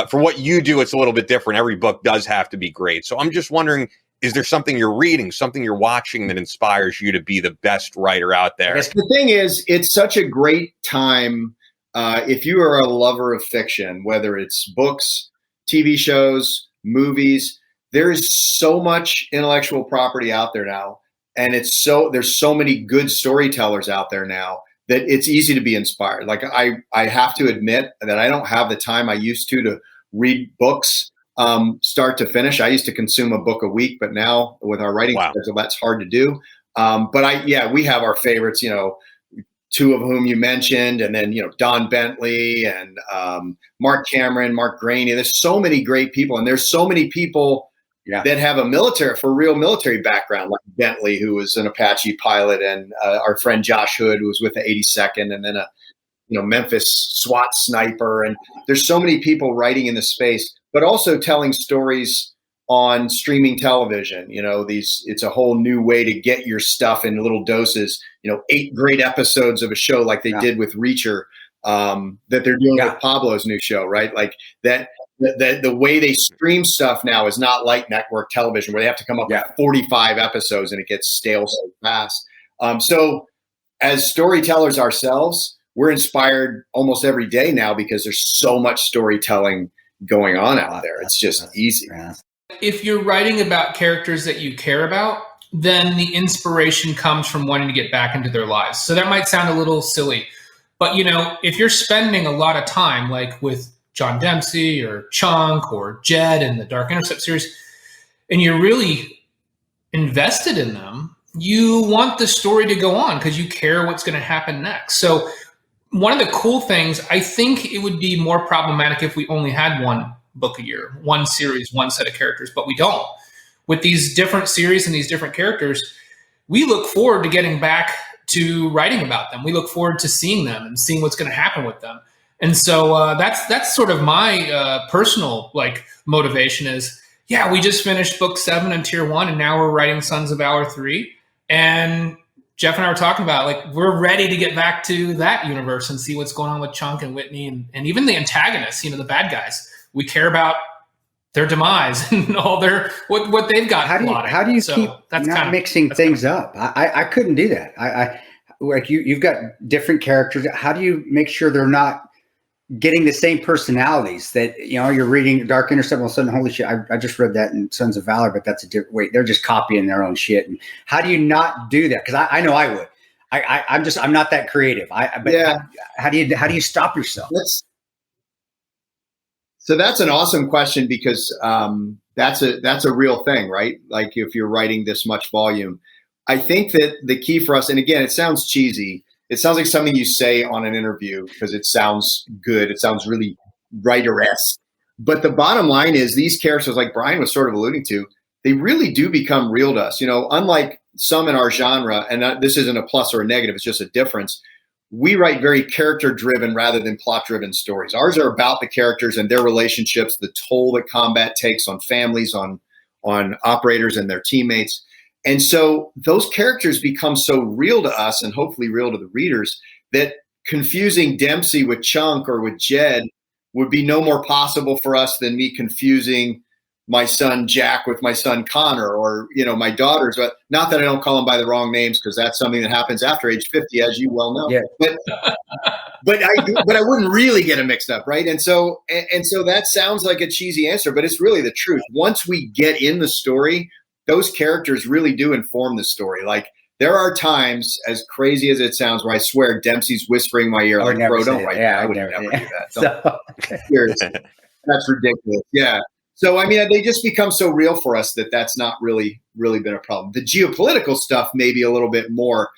For what you do, it's a little bit different. Every book does have to be great. So I'm just wondering, is there something you're reading, something you're watching that inspires you to be the best writer out there? Yes, the thing is, it's such a great time. If you are a lover of fiction, whether it's books, TV shows, movies, there is so much intellectual property out there now. And there's so many good storytellers out there now that it's easy to be inspired. Like I have to admit that I don't have the time I used to read books start to finish. I used to consume a book a week, but now with our writing schedule, that's hard to do. We have our favorites, two of whom you mentioned, and then, Don Bentley and Mark Cameron, Mark Graney. There's so many great people, and there's so many people that have a real military background, like Bentley, who was an Apache pilot, and our friend Josh Hood, who was with the 82nd, and then a Memphis SWAT sniper. And there's so many people writing in the space, but also telling stories on streaming television. It's a whole new way to get your stuff in little doses. 8 great episodes of a show like they did with Reacher, that they're doing with Pablo's new show, right? Like that. The way they stream stuff now is not like network television, where they have to come up with 45 episodes and it gets stale so fast. So as storytellers ourselves, we're inspired almost every day now because there's so much storytelling going on out there. It's just easy. If you're writing about characters that you care about, then the inspiration comes from wanting to get back into their lives. So that might sound a little silly, but if you're spending a lot of time, like with John Dempsey or Chunk or Jed in the Dark Intercept series, and you're really invested in them, you want the story to go on because you care what's going to happen next. So one of the cool things, I think it would be more problematic if we only had one book a year, one series, one set of characters, but we don't. With these different series and these different characters, we look forward to getting back to writing about them. We look forward to seeing them and seeing what's going to happen with them. And so that's sort of my personal motivation is, we just finished book 7 in Tier 1, and now we're writing Sons of Valor 3. And Jeff and I were talking about, we're ready to get back to that universe and see what's going on with Chunk and Whitney and even the antagonists, the bad guys. We care about their demise and all what they've got. How do you keep not mixing things up? I couldn't do that. You've got different characters. How do you make sure they're not getting the same personalities that, you're reading Dark Intercept, all of a sudden, holy shit, I just read that in Sons of Valor, but that's a different way. They're just copying their own shit. And how do you not do that? Because I know I would. I'm not that creative. How do you stop yourself? So that's an awesome question, because that's a real thing, right? Like if you're writing this much volume, I think that the key for us, and again, it sounds cheesy. It sounds like something you say on an interview because it sounds good. It sounds really writer-esque. But the bottom line is these characters, like Brian was sort of alluding to, they really do become real to us. Unlike some in our genre, and this isn't a plus or a negative, it's just a difference. We write very character-driven rather than plot-driven stories. Ours are about the characters and their relationships, the toll that combat takes on families, on operators and their teammates. And so those characters become so real to us, and hopefully real to the readers, that confusing Dempsey with Chunk or with Jed would be no more possible for us than me confusing my son Jack with my son Connor, or, my daughters. But not that I don't call them by the wrong names, because that's something that happens after age 50, as you well know. Yeah. But I wouldn't really get them mixed up, right? And so that sounds like a cheesy answer, but it's really the truth. Once we get in the story, those characters really do inform the story. Like, there are times, as crazy as it sounds, where I swear Dempsey's whispering in my ear, like, bro, don't write that. I would never do that. That's ridiculous. Yeah. So, they just become so real for us that's not really been a problem. The geopolitical stuff, maybe a little bit more,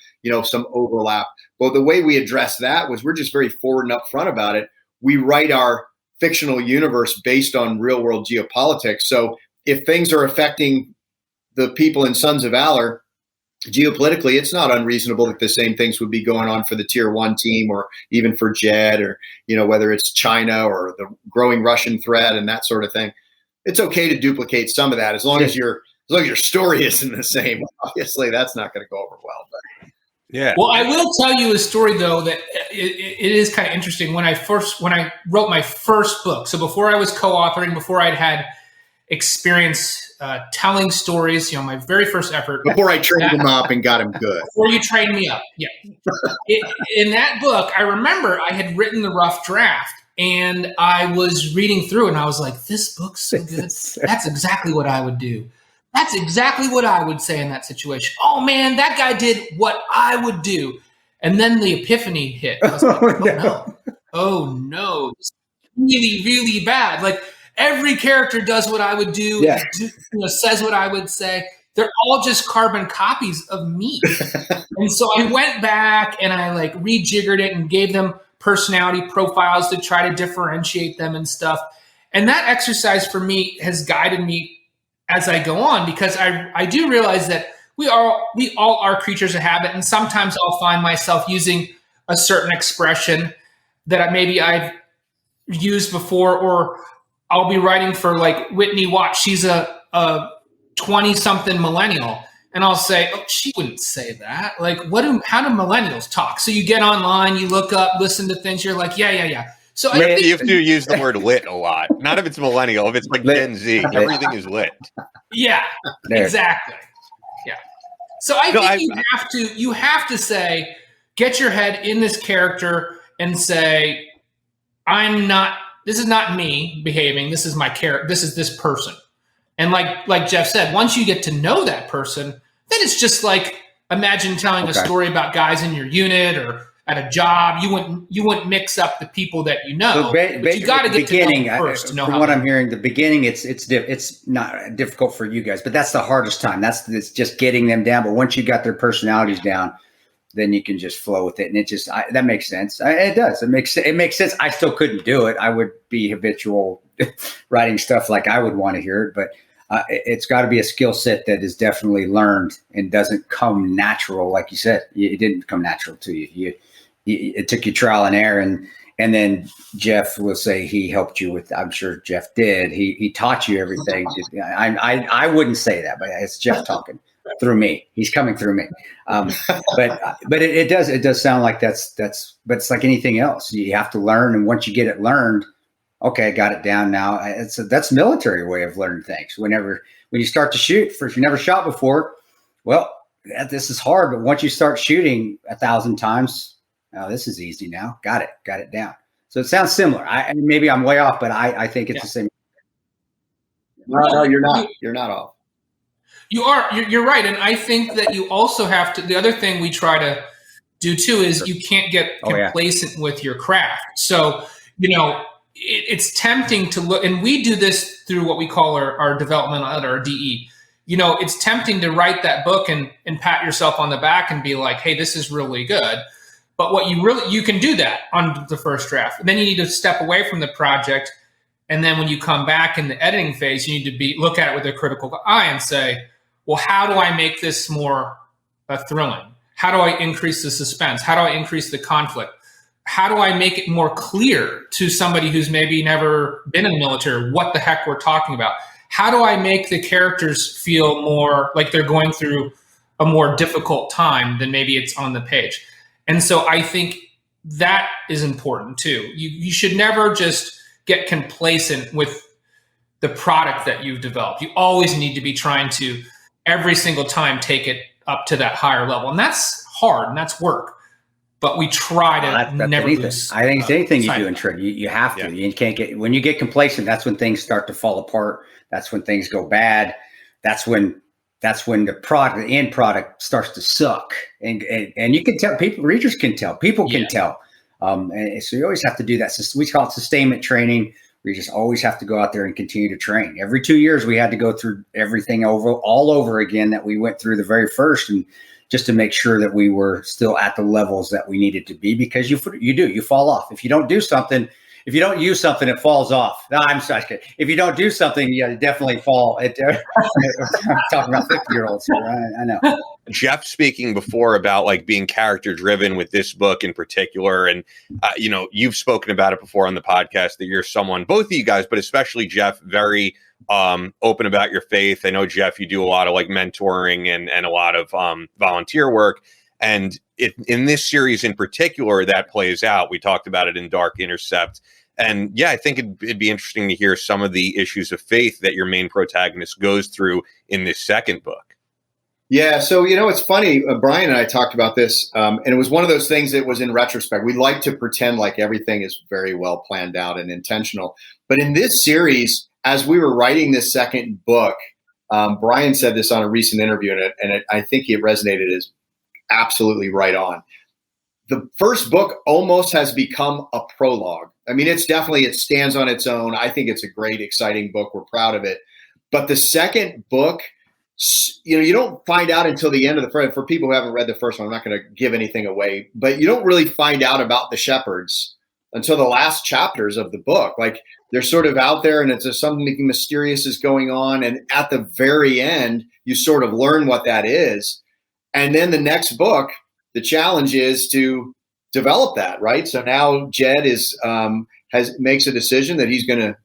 some overlap. But the way we address that was we're just very forward and upfront about it. We write our fictional universe based on real world geopolitics. So if things are affecting the people in Sons of Valor geopolitically, it's not unreasonable that the same things would be going on for the Tier 1 team, or even for Jed, or, whether it's China or the growing Russian threat and that sort of thing. It's okay to duplicate some of that as long as your story isn't the same. Obviously, that's not going to go over well. But yeah. Well, I will tell you a story though that it is kind of interesting. When I wrote my first book, so before I was co-authoring, before I'd had experience telling stories, my very first effort. Before I trained him up and got him good. Before you trained me up, yeah. In that book, I remember I had written the rough draft. And I was reading through and I was like, this book's so good. That's exactly what I would do. That's exactly what I would say in that situation. Oh, man, that guy did what I would do. And then the epiphany hit. I was like, oh, no. It's really, really bad. Like, every character does what I would do, says what I would say. They're all just carbon copies of me. And so I went back and I rejiggered it and gave them personality profiles to try to differentiate them and stuff. And that exercise for me has guided me as I go on, because I do realize that we all are creatures of habit. And sometimes I'll find myself using a certain expression that I've used before, or I'll be writing for Whitney Watts. She's a 20-something millennial. And I'll say, oh, she wouldn't say that. How do millennials talk? So you get online, you look up, listen to things. You're like, yeah. So I think you have to use the word lit a lot. Not if it's millennial. If it's Gen Z, everything is lit. Yeah, exactly. Yeah. So I think you have to say, get your head in this character and say, this is not me behaving. This is my character. This is this person. And like Jeff said, once you get to know that person, then it's just imagine telling a story about guys in your unit or at a job. You wouldn't mix up the people that you know. But you got to get to know them first to know. From what I'm hearing, the beginning it's not difficult for you guys, but that's the hardest time. It's just getting them down. But once you got their personalities down, then you can just flow with it, and it just that makes sense. It does. It makes sense. I still couldn't do it. I would be habitual writing stuff like I would want to hear it, but. It's got to be a skill set that is definitely learned and doesn't come natural. Like you said, it didn't come natural to you. It took you trial and error. And then Jeff will say he helped you with, I'm sure Jeff did. He taught you everything. I wouldn't say that, but it's Jeff talking through me. He's coming through me. But it does sound like that's, but it's like anything else. You have to learn. And once you get it learned, okay, I got it down now. That's military way of learning things. When you start to shoot, if you never shot before, well, this is hard. But once you start shooting 1,000 times, oh, this is easy now. Got it down. So it sounds similar. Maybe I'm way off, but I think it's the same. No, you're not. You're not off. You are. You're right. And I think that you also have to. The other thing we try to do too is you can't get complacent with your craft. So it's tempting to look, and we do this through what we call our developmental our DE. It's tempting to write that book and pat yourself on the back and be like, hey, this is really good. But what you can do that on the first draft. And then you need to step away from the project. And then when you come back in the editing phase, you need to look at it with a critical eye and say, well, how do I make this more thrilling? How do I increase the suspense? How do I increase the conflict? How do I make it more clear to somebody who's maybe never been in the military what the heck we're talking about? How do I make the characters feel more like they're going through a more difficult time than maybe it's on the page? And so I think that is important too. You should never just get complacent with the product that you've developed. You always need to be trying to every single time take it up to that higher level. And that's hard and that's work. But we try to never lose. I think it's anything you do in trade. You have to. You can't when you get complacent, that's when things start to fall apart. That's when things go bad. That's when the end product starts to suck. And you can tell, readers can tell, people can tell. And so you always have to do that. So we call it sustainment training. We just always have to go out there and continue to train. Every 2 years, we had to go through everything all over again that we went through the very first, and just to make sure that we were still at the levels that we needed to be, because you fall off. If you don't do something, if you don't use something, it falls off. No, I'm sorry. If you don't do something, you definitely fall. I'm talking about 50-year-olds here. I know. Jeff speaking before about like being character driven with this book in particular. And, you've spoken about it before on the podcast that you're someone, both of you guys, but especially Jeff, very open about your faith. I know, Jeff, you do a lot of like mentoring and a lot of volunteer work. And in this series in particular, that plays out. We talked about it in Dark Intercept. And yeah, I think it'd be interesting to hear some of the issues of faith that your main protagonist goes through in this second book. Yeah. So, it's funny. Brian and I talked about this, and it was one of those things that was in retrospect. We like to pretend like everything is very well planned out and intentional. But in this series, as we were writing this second book, Brian said this on a recent interview, and I think it resonated as absolutely right on. The first book almost has become a prologue. I mean, it stands on its own. I think it's a great, exciting book. We're proud of it. But the second book, you don't find out until the end of the first. For people who haven't read the first one, I'm not going to give anything away, but you don't really find out about the shepherds until the last chapters of the book. Like, they're sort of out there, and it's just something mysterious is going on. And at the very end, you sort of learn what that is. And then the next book, the challenge is to develop that, right? So now Jed makes a decision that he's going to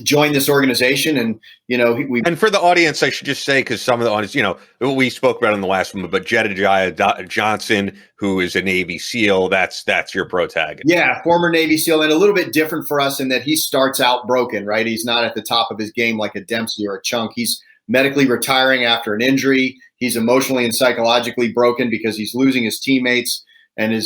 join this organization, and and for the audience, I should just say, because some of the audience, we spoke about it in the last one, but Jedediah Johnson, who is a Navy SEAL, that's your protagonist. Yeah, former Navy SEAL, and a little bit different for us in that he starts out broken, right? He's not at the top of his game like a Dempsey or a Chunk. He's medically retiring after an injury. He's emotionally and psychologically broken because he's losing his teammates and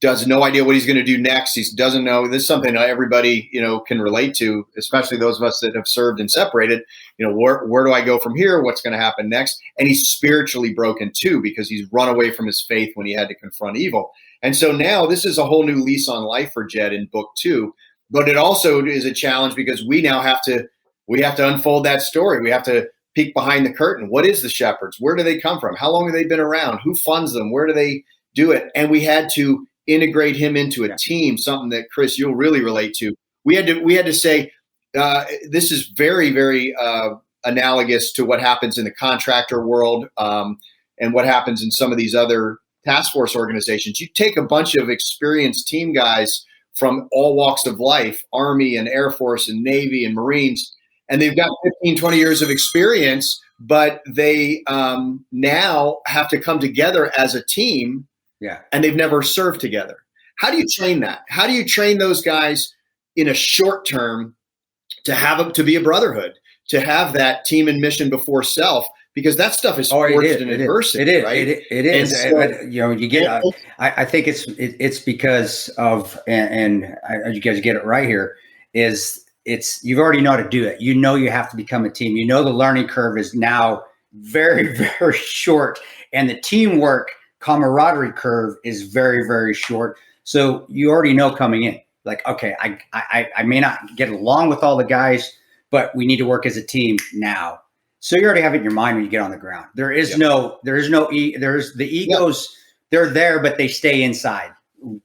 does no idea what he's going to do next. He doesn't know. This is something that everybody, can relate to, especially those of us that have served and separated. Where do I go from here? What's going to happen next? And he's spiritually broken too, because he's run away from his faith when he had to confront evil. And so now this is a whole new lease on life for Jed in book 2. But it also is a challenge because we now have to unfold that story. We have to peek behind the curtain. What is the Shepherds? Where do they come from? How long have they been around? Who funds them? Where do they do it? And we had to integrate him into a team, something that, Chris, you'll really relate to. We had to say, this is very, very analogous to what happens in the contractor world and what happens in some of these other task force organizations. You take a bunch of experienced team guys from all walks of life, Army and Air Force and Navy and Marines, and they've got 15, 20 years of experience, but they now have to come together as a team. Yeah. And they've never served together. How do you train that? How do you train those guys in a short term to be a brotherhood, to have that team and mission before self? Because that stuff is forged in adversity. It is. Right? It is. You get. I think it's because of, and you guys get it right here. It's you've already know how to do it. You have to become a team. The learning curve is now very, very short, and the teamwork camaraderie curve is very, very short. So you already know coming in, like, okay, I may not get along with all the guys, but we need to work as a team now. So you already have it in your mind when you get on the ground. There's the egos, they're there, but they stay inside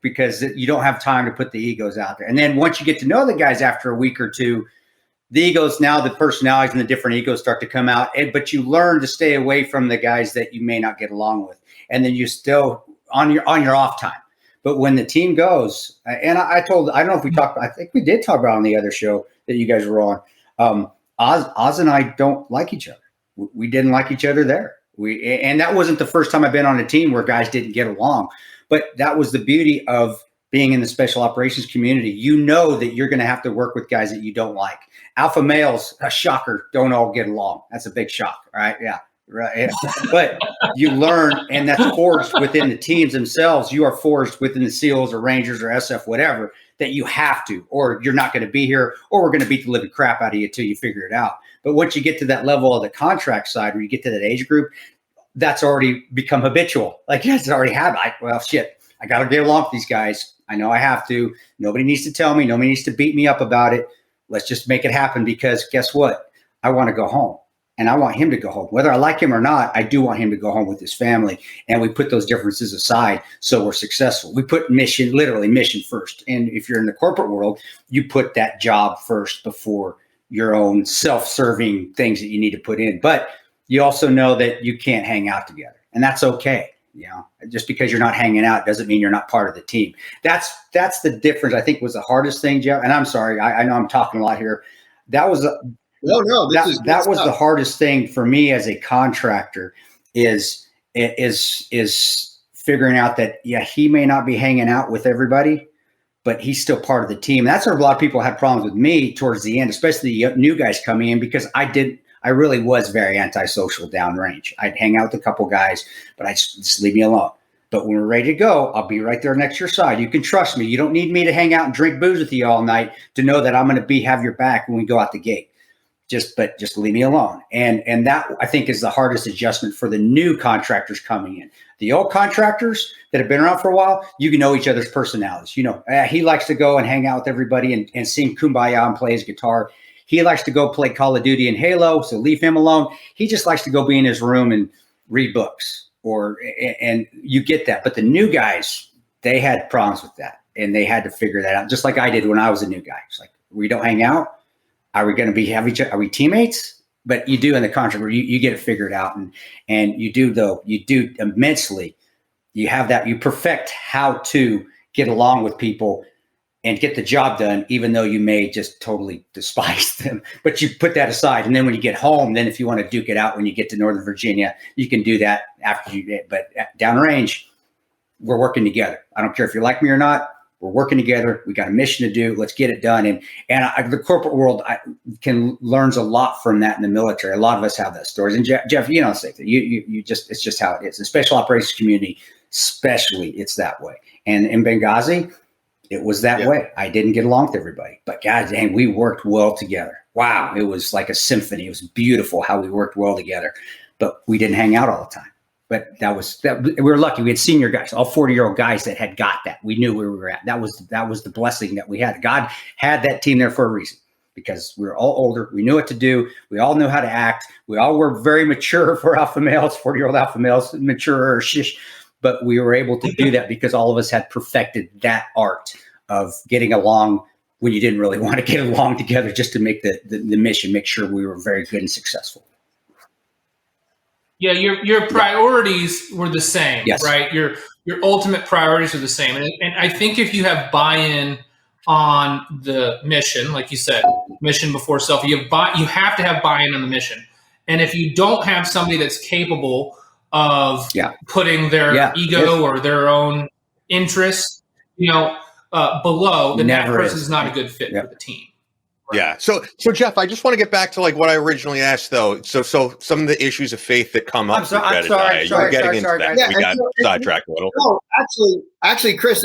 because you don't have time to put the egos out there. And then once you get to know the guys after a week or two, the egos, now the personalities and the different egos start to come out, but you learn to stay away from the guys that you may not get along with. And then you still on your off time. But when the team goes, and I don't know if we talked, I think we did talk about on the other show that you guys were on. Oz and I don't like each other. We didn't like each other there. And that wasn't the first time I've been on a team where guys didn't get along. But that was the beauty of being in the special operations community. You know that you're going to have to work with guys that you don't like. Alpha males, a shocker, don't all get along. That's a big shock, right? Yeah. Right. But you learn, and that's forged within the teams themselves. You are forged within the SEALs or Rangers or SF, whatever, that you have to, or you're not going to be here, or we're going to beat the living crap out of you until you figure it out. But once you get to that level of the contract side, where you get to that age group, that's already become habitual. Like, it's already happened. Well, shit, I got to get along with these guys. I know I have to. Nobody needs to tell me. Nobody needs to beat me up about it. Let's just make it happen, because guess what? I want to go home. And I want him to go home. Whether I like him or not, I do want him to go home with his family. And we put those differences aside so we're successful. We put literally mission first. And if you're in the corporate world, you put that job first before your own self-serving things that you need to put in. But you also know that you can't hang out together. And that's okay. You know, just because you're not hanging out doesn't mean you're not part of the team. That's the difference, I think, was the hardest thing, Jeff. And I'm sorry, I know I'm talking a lot here. That was that was the hardest thing for me as a contractor is figuring out that, yeah, he may not be hanging out with everybody, but he's still part of the team. That's where a lot of people had problems with me towards the end, especially the new guys coming in, because I really was very antisocial downrange. I'd hang out with a couple guys, but I'd just leave me alone. But when we're ready to go, I'll be right there next to your side. You can trust me. You don't need me to hang out and drink booze with you all night to know that I'm going to have your back when we go out the gate. Just leave me alone. And that, I think, is the hardest adjustment for the new contractors coming in. The old contractors that have been around for a while, you can know each other's personalities. You know, he likes to go and hang out with everybody and sing Kumbaya and play his guitar. He likes to go play Call of Duty and Halo, so leave him alone. He just likes to go be in his room and read books, and you get that. But the new guys, they had problems with that, and they had to figure that out, just like I did when I was a new guy. It's like, we don't hang out. Are we going to are we teammates? But you do in the contract where you get it figured out, and you do immensely. You have that, you perfect how to get along with people and get the job done, even though you may just totally despise them. But you put that aside. And then when you get home, then if you want to duke it out when you get to Northern Virginia, you can do that after you get. But downrange, we're working together. I don't care if you like me or not. We're working together. We got a mission to do. Let's get it done. And the corporate world learns a lot from that in the military. A lot of us have those stories. And Jeff, you know, it's just how it is. The special operations community, especially, it's that way. And in Benghazi, it was that way. I didn't get along with everybody, but God dang, we worked well together. Wow. It was like a symphony. It was beautiful how we worked well together, but we didn't hang out all the time. But we were lucky. We had senior guys, all 40-year-old guys that had got that. We knew where we were at. That was the blessing that we had. God had that team there for a reason, because we were all older. We knew what to do. We all knew how to act. We all were very mature for alpha males, 40-year-old alpha males, mature or shish. But we were able to do that because all of us had perfected that art of getting along when you didn't really want to get along together, just to make the mission, make sure we were very good and successful. Yeah, your priorities were the same, yes. Right? Your ultimate priorities are the same. And I think if you have buy-in on the mission, like you said, mission before self, you have to have buy-in on the mission. And if you don't have somebody that's capable of putting their ego or their own interests, below, then that person is not a good fit for the team. Right? Yeah. So Jeff, I just want to get back to like what I originally asked, though. So some of the issues of faith that come up. I'm sorry, that. Yeah, we got sidetracked a little. No, actually, Chris,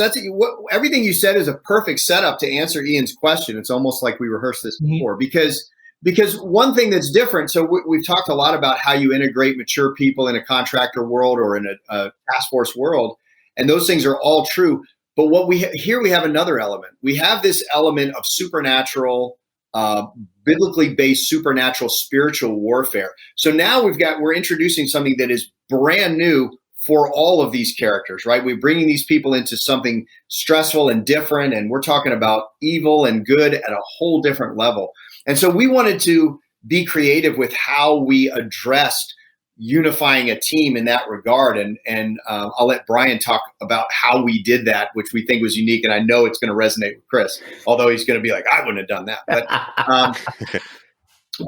everything you said is a perfect setup to answer Ian's question. It's almost like we rehearsed this before, because one thing that's different. So we've talked a lot about how you integrate mature people in a contractor world or in a task force world, and those things are all true. But what we have another element. We have this element of supernatural, biblically based supernatural spiritual warfare. So now we're introducing something that is brand new for all of these characters, right? We're bringing these people into something stressful and different, and we're talking about evil and good at a whole different level. And so we wanted to be creative with how we addressed unifying a team in that regard. And I'll let Brian talk about how we did that, which we think was unique. And I know it's going to resonate with Chris, although he's going to be like, I wouldn't have done that. But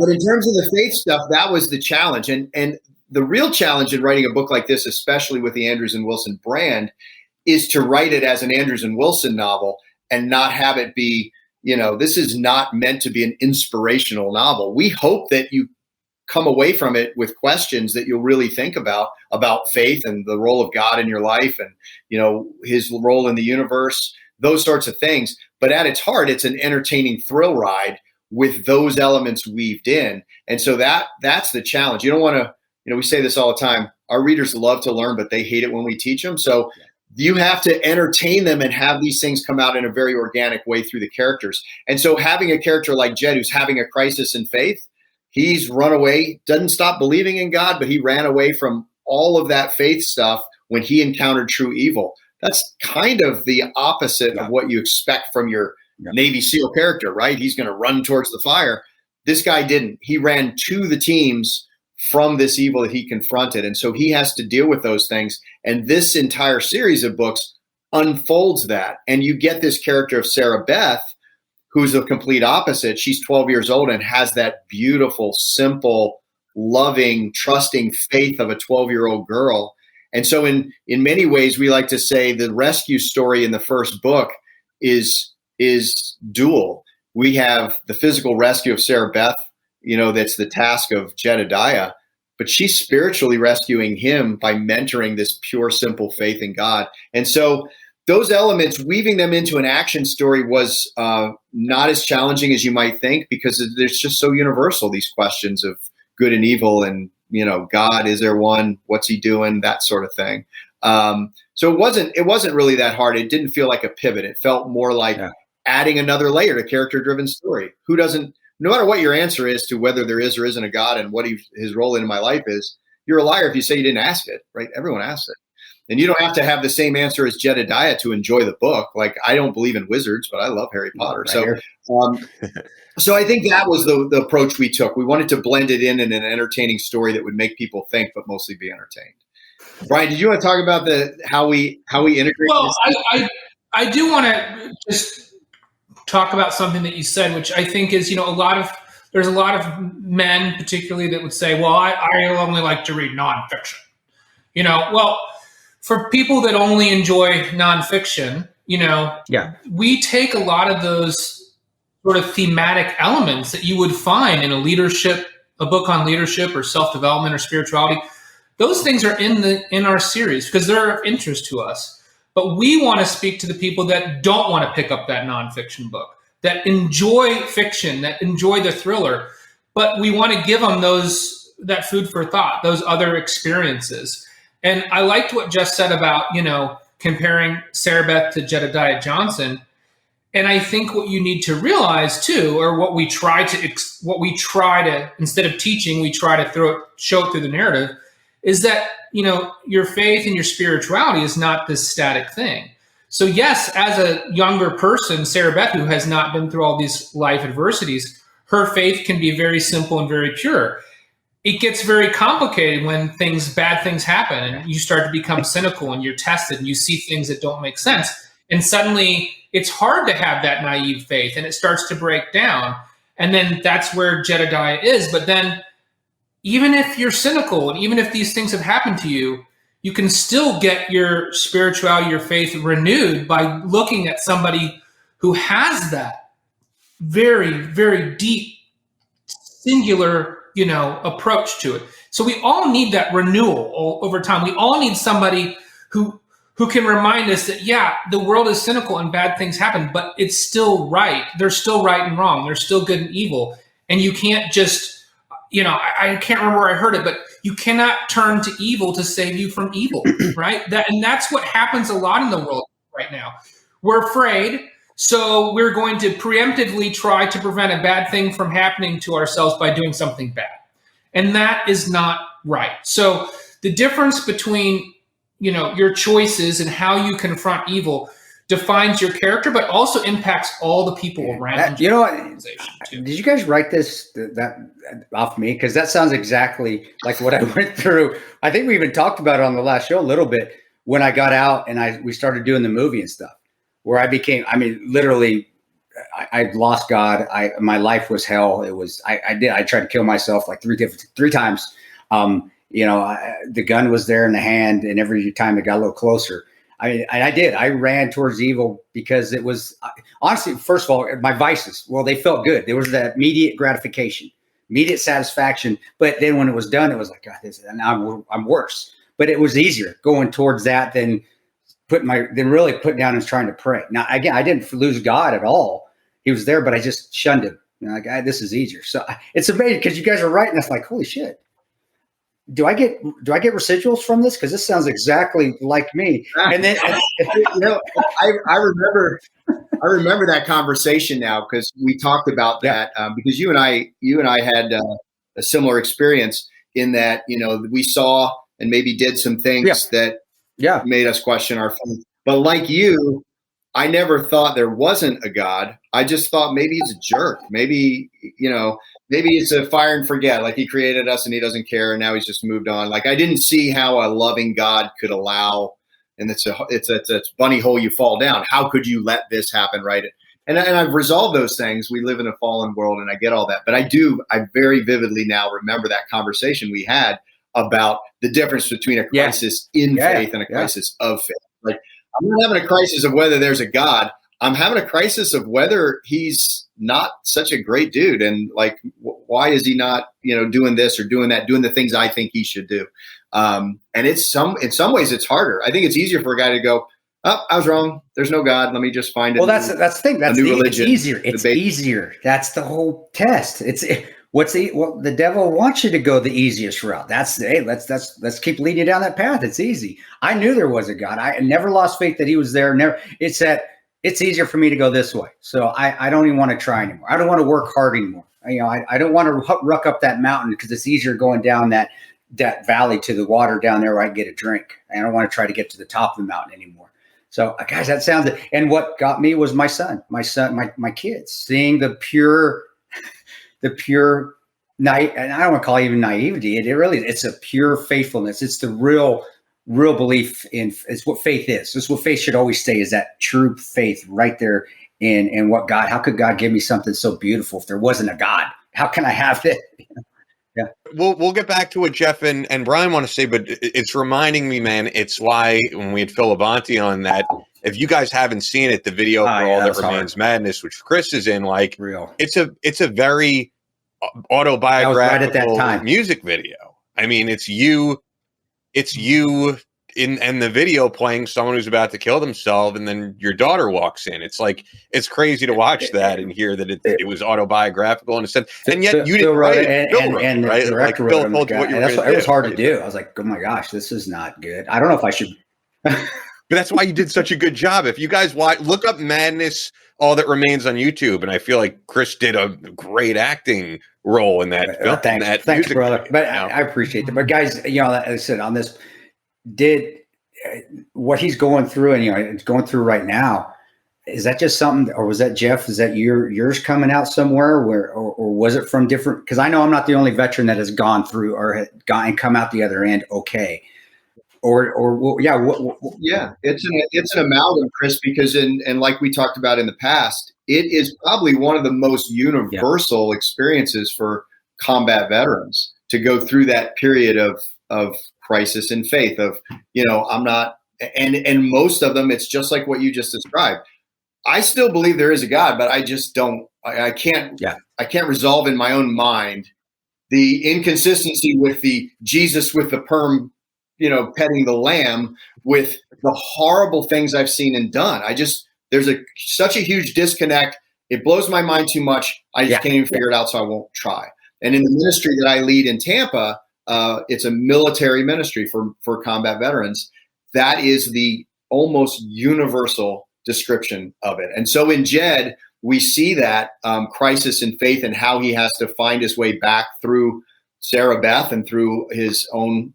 in terms of the faith stuff, that was the challenge. And the real challenge in writing a book like this, especially with the Andrews and Wilson brand, is to write it as an Andrews and Wilson novel and not have it be this is not meant to be an inspirational novel. We hope that you come away from it with questions that you'll really think about faith and the role of God in your life and, his role in the universe, those sorts of things. But at its heart, it's an entertaining thrill ride with those elements weaved in. And so that's the challenge. You don't want to, we say this all the time, our readers love to learn, but they hate it when we teach them. So you have to entertain them and have these things come out in a very organic way through the characters. And so having a character like Jed, who's having a crisis in faith, he's run away, doesn't stop believing in God, but he ran away from all of that faith stuff when he encountered true evil. That's kind of the opposite of what you expect from your Navy SEAL character, right? He's going to run towards the fire. This guy didn't. He ran to the teams from this evil that he confronted. And so he has to deal with those things. And this entire series of books unfolds that. And you get this character of Sarah Beth, who's the complete opposite. She's 12 years old and has that beautiful, simple, loving, trusting faith of a 12-year-old girl. And so in many ways, we like to say the rescue story in the first book is dual. We have the physical rescue of Sarah Beth, that's the task of Jedediah, but she's spiritually rescuing him by mentoring this pure, simple faith in God. And so those elements, weaving them into an action story was not as challenging as you might think, because there's just so universal, these questions of good and evil and, God, is there one? What's he doing? That sort of thing. So it wasn't really that hard. It didn't feel like a pivot. It felt more like adding another layer to character-driven story. No matter what your answer is to whether there is or isn't a God and what his role in my life is, you're a liar if you say you didn't ask it, right? Everyone asks it. And you don't have to have the same answer as Jedediah to enjoy the book. Like, I don't believe in wizards, but I love Harry Potter. So I think that was the approach we took. We wanted to blend it in an entertaining story that would make people think, but mostly be entertained. Brian, did you want to talk about how we integrate? Well, I do want to just talk about something that you said, which I think is, there's a lot of men particularly that would say, well, I only like to read nonfiction. Well, for people that only enjoy nonfiction, we take a lot of those sort of thematic elements that you would find in a book on leadership or self-development or spirituality. Those things are in our series because they're of interest to us. But we want to speak to the people that don't want to pick up that nonfiction book, that enjoy fiction, that enjoy the thriller, but we want to give them that food for thought, those other experiences. And I liked what Jeff said about, comparing Sarah Beth to Jedediah Johnson. And I think what you need to realize too, or what we try to, instead of teaching, we try to show it through the narrative, is that, your faith and your spirituality is not this static thing. So yes, as a younger person, Sarah Beth, who has not been through all these life adversities, her faith can be very simple and very pure. It gets very complicated when bad things happen and you start to become cynical and you're tested and you see things that don't make sense. And suddenly it's hard to have that naive faith and it starts to break down. And then that's where Jedediah is. But then even if you're cynical and even if these things have happened to you, you can still get your spirituality, your faith renewed by looking at somebody who has that very, very deep, singular, approach to it. So we all need that renewal over time. We all need somebody who can remind us that, the world is cynical and bad things happen, but it's still right. There's still right and wrong. There's still good and evil. And you can't just, I can't remember where I heard it, but you cannot turn to evil to save you from evil, right? And that's what happens a lot in the world right now. We're afraid, so we're going to preemptively try to prevent a bad thing from happening to ourselves by doing something bad. And that is not right. So the difference between, your choices and how you confront evil defines your character, but also impacts all the people around you. Did you guys write that off me? Because that sounds exactly like what I went through. I think we even talked about it on the last show a little bit when I got out and we started doing the movie and stuff, where I became, literally, I lost God. My life was hell. It was, I tried to kill myself like three times. The gun was there in the hand, and every time it got a little closer. I did. I ran towards evil because it was honestly, first of all, my vices. Well, they felt good. There was that immediate gratification, immediate satisfaction. But then when it was done, it was like, God, now I'm worse. But it was easier going towards that than really put down and trying to pray. Now, again, I didn't lose God at all. He was there, but I just shunned him. This is easier. So it's amazing because you guys are right, and it's like, holy shit. Do I get residuals from this? Because this sounds exactly like me. And then I remember that conversation now because we talked about that because you and I had a similar experience in that we saw and maybe did some things that made us question our faith. But like you, I never thought there wasn't a God. I just thought maybe he's a jerk. Maybe it's a fire and forget. Like he created us and he doesn't care. And now he's just moved on. Like I didn't see how a loving God could allow, and it's a bunny hole you fall down. How could you let this happen? Right. And I've resolved those things. We live in a fallen world and I get all that, but I very vividly now remember that conversation we had about the difference between a crisis in faith and a crisis of faith. Like I'm not having a crisis of whether there's a God. I'm having a crisis of whether he's not such a great dude. And like, why is he not, doing this or doing that, doing the things I think he should do? And in some ways it's harder. I think it's easier for a guy to go, oh, I was wrong. There's no God. Let me just find it. Well, that's the thing. That's new religion. It's easier. It's easier. That's the whole test. The devil wants you to go the easiest route. Let's keep leading you down that path. It's easy. I knew there was a God. I never lost faith that he was there. Never. It's easier for me to go this way. So I don't even want to try anymore. I don't want to work hard anymore. I don't want to ruck up that mountain because it's easier going down that valley to the water down there where I can get a drink. I don't want to try to get to the top of the mountain anymore. So guys, that sounds, and what got me was my kids, seeing the pure night, and I don't want to call it even naivety. It's a pure faithfulness. It's the real belief in, it's what faith is. It's what faith should always stay, is that true faith right there in what God, how could God give me something so beautiful if there wasn't a God? How can I have it? Yeah. We'll get back to what Jeff and Brian want to say, but it's reminding me, man, it's why when we had Phil Avanti on that, if you guys haven't seen it, the video for All That Remains Madness, which Chris is in, like real, it's a very autobiographical right at that time. Music video. I mean, it's you in the video playing someone who's about to kill themselves, and then your daughter walks in. It's like, it's crazy to watch that and hear that it was autobiographical in a sense, and yet you didn't write it. And the director wrote it. It was hard to do. I was like, oh my gosh, this is not good. I don't know if I should. But that's why you did such a good job. If you guys look up Madness, All That Remains on YouTube, and I feel like Chris did a great acting role in that film. Thanks, brother. But I appreciate that. But guys, like I said, on this, what he's going through, and it's going through right now, is that just something, or was that Jeff? Is that yours coming out somewhere, or was it from different? Because I know I'm not the only veteran that has gone through or had gone and come out the other end okay. It's an amalgam, Chris, because and like we talked about in the past, it is probably one of the most universal experiences for combat veterans to go through that period of crisis in faith of, I'm not, and most of them, it's just like what you just described. I still believe there is a God, but I just I can't resolve in my own mind the inconsistency with the Jesus with the perm, petting the lamb, with the horrible things I've seen and done. There's such a huge disconnect. It blows my mind too much. I just can't even figure it out, so I won't try. And in the ministry that I lead in Tampa, it's a military ministry for combat veterans. That is the almost universal description of it. And so in Jed, we see that crisis in faith and how he has to find his way back through Sarah Beth and through his own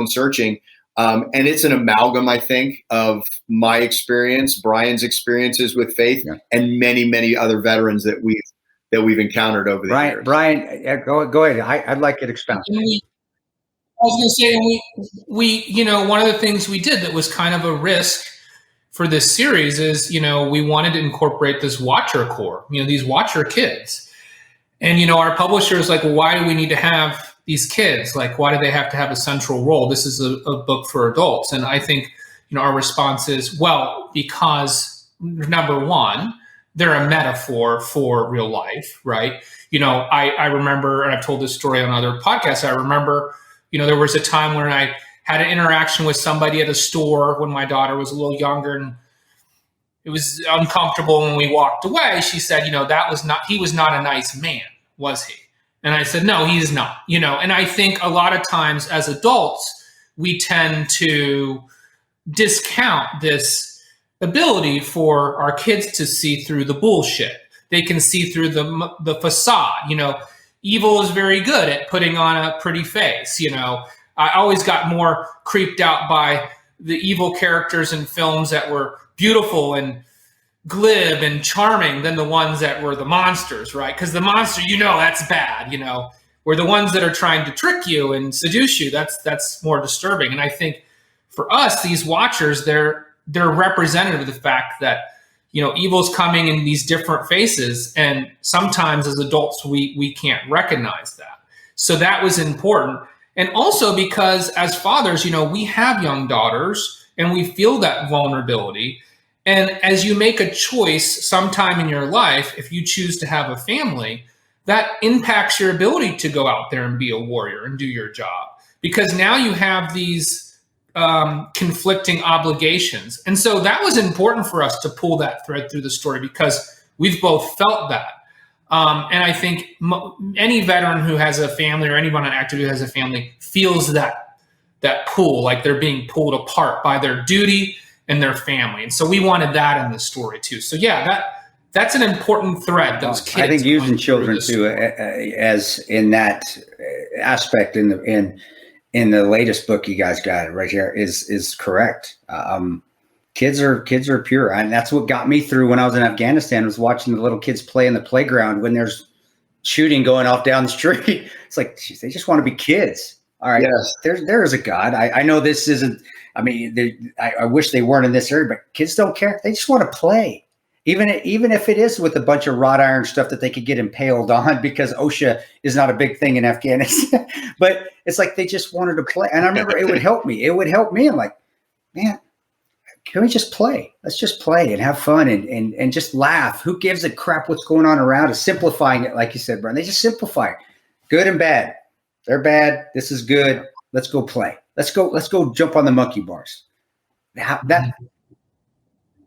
searching. And it's an amalgam, I think, of my experience, Brian's experiences with faith, and many, many other veterans that we've encountered over the years. Brian, go ahead. I'd like it expounded. I was going to say, we one of the things we did that was kind of a risk for this series is, we wanted to incorporate this Watcher core, these Watcher kids. And, our publisher is like, well, why do we need to have these kids? Like, why do they have to have a central role? This is a book for adults. And I think, our response is, well, because number one, they're a metaphor for real life, right? I remember, and I've told this story on other podcasts, I remember, there was a time when I had an interaction with somebody at a store when my daughter was a little younger, and it was uncomfortable when we walked away. She said, he was not a nice man, was he? And I said, no, he's not, and I think a lot of times as adults, we tend to discount this ability for our kids to see through the bullshit. They can see through the facade. Evil is very good at putting on a pretty face. I always got more creeped out by the evil characters in films that were beautiful and glib and charming than the ones that were the monsters, right? Because the monster, that's bad, where the ones that are trying to trick you and seduce you, that's more disturbing. And I think for us, these watchers, they're representative of the fact that, evil's coming in these different faces. And sometimes as adults, we can't recognize that. So that was important. And also because as fathers, we have young daughters and we feel that vulnerability. And as you make a choice sometime in your life, if you choose to have a family, that impacts your ability to go out there and be a warrior and do your job. Because now you have these conflicting obligations. And so that was important for us to pull that thread through the story because we've both felt that. And I think any veteran who has a family or anyone on active duty who has a family feels that pull, like they're being pulled apart by their duty and their family. And so we wanted that in the story too. So yeah, that's an important thread. Those kids. I think using children too, as in that aspect in the latest book you guys got right here is correct. Kids are pure. And that's what got me through when I was in Afghanistan, was watching the little kids play in the playground when there's shooting going off down the street. It's like, geez, they just want to be kids. All right. Yes. There is a God. I know this isn't, I wish they weren't in this area, but kids don't care. They just want to play. Even if it is with a bunch of wrought iron stuff that they could get impaled on, because OSHA is not a big thing in Afghanistan, but it's like they just wanted to play. And I remember it would help me. I'm like, man, can we just play? Let's just play and have fun and just laugh. Who gives a crap what's going on around us? Simplifying it, like you said, Brian. They just simplify it. Good and bad. They're bad. This is good. Let's go play. Let's go jump on the monkey bars.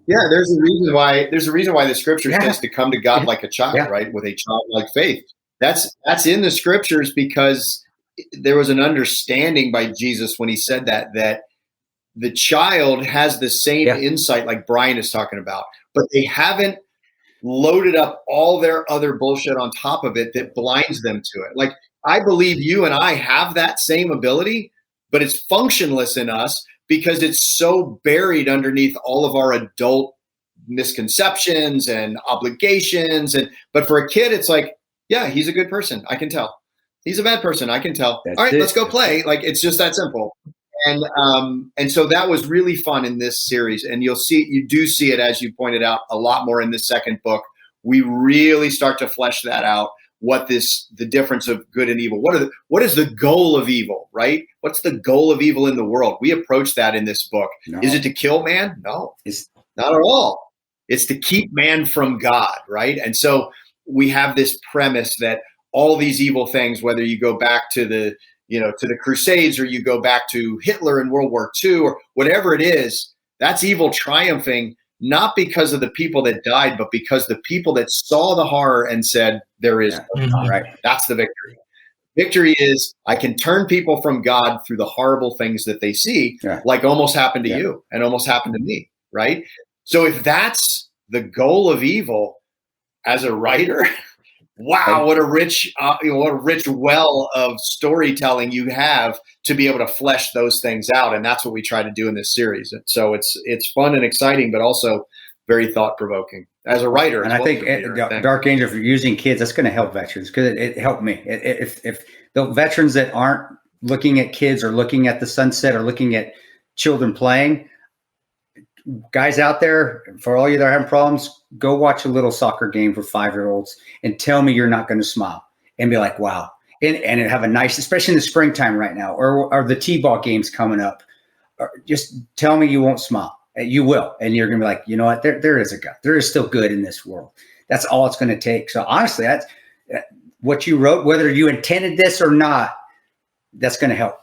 Yeah, there's a reason why the scripture says to come to God like a child, right? With a childlike faith. That's in the scriptures because there was an understanding by Jesus when he said that the child has the same insight like Brian is talking about, but they haven't loaded up all their other bullshit on top of it that blinds them to it. Like, I believe you and I have that same ability, but it's functionless in us because it's so buried underneath all of our adult misconceptions and obligations. But for a kid, it's like, yeah, he's a good person. I can tell. He's a bad person. I can tell. All right, let's go play. Like, it's just that simple. And so that was really fun in this series. And you do see it, as you pointed out, a lot more in the second book. We really start to flesh that out. The difference of good and evil. What is the goal of evil, right? What's the goal of evil in the world? We approach that in this book. No. Is it to kill man? No, it's not at all. It's to keep man from God, right? And so we have this premise that all these evil things, whether you go back to the Crusades or you go back to Hitler in World War II or whatever it is, that's evil triumphing, not because of the people that died, but because the people that saw the horror and said, there is no God, right? That's the victory. Victory is I can turn people from God through the horrible things that they see, like almost happened to you and almost happened to me, right? So if that's the goal of evil as a writer, wow, what a rich well of storytelling you have to be able to flesh those things out. And that's what we try to do in this series. And so it's fun and exciting, but also very thought-provoking as a writer. And I think Dark Angel, if you're using kids, that's going to help veterans, because it helped me. If the veterans that aren't looking at kids or looking at the sunset or looking at children playing, guys out there, for all you that are having problems, go watch a little soccer game for 5-year-olds and tell me you're not going to smile and be like, wow. And have a nice, especially in the springtime right now, or the T-ball games coming up, just tell me you won't smile. You will. And you're going to be like, you know what? There is a God. There is still good in this world. That's all it's going to take. So honestly, that's what you wrote, whether you intended this or not, that's going to help.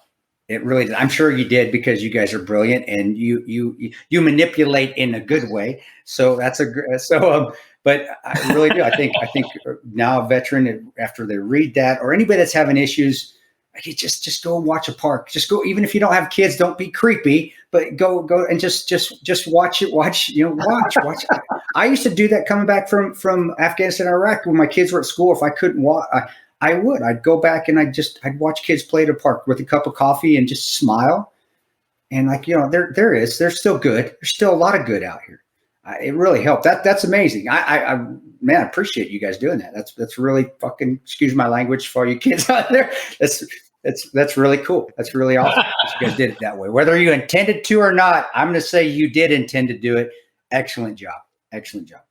It really did. I'm sure you did, because you guys are brilliant and you manipulate in a good way. So but I really do. I think now a veteran, after they read that, or anybody that's having issues, just go watch a park. Just go, even if you don't have kids, don't be creepy, but go and just watch it. Watch. I used to do that coming back from Afghanistan and Iraq when my kids were at school. If I couldn't watch, I'd go back and I'd watch kids play at a park with a cup of coffee and just smile. And there's still good. There's still a lot of good out here. It really helped. That's amazing. I appreciate you guys doing that. That's really fucking, excuse my language for you kids out there. That's really cool. That's really awesome that you guys did it that way. Whether you intended to or not, I'm going to say you did intend to do it. Excellent job. Excellent job.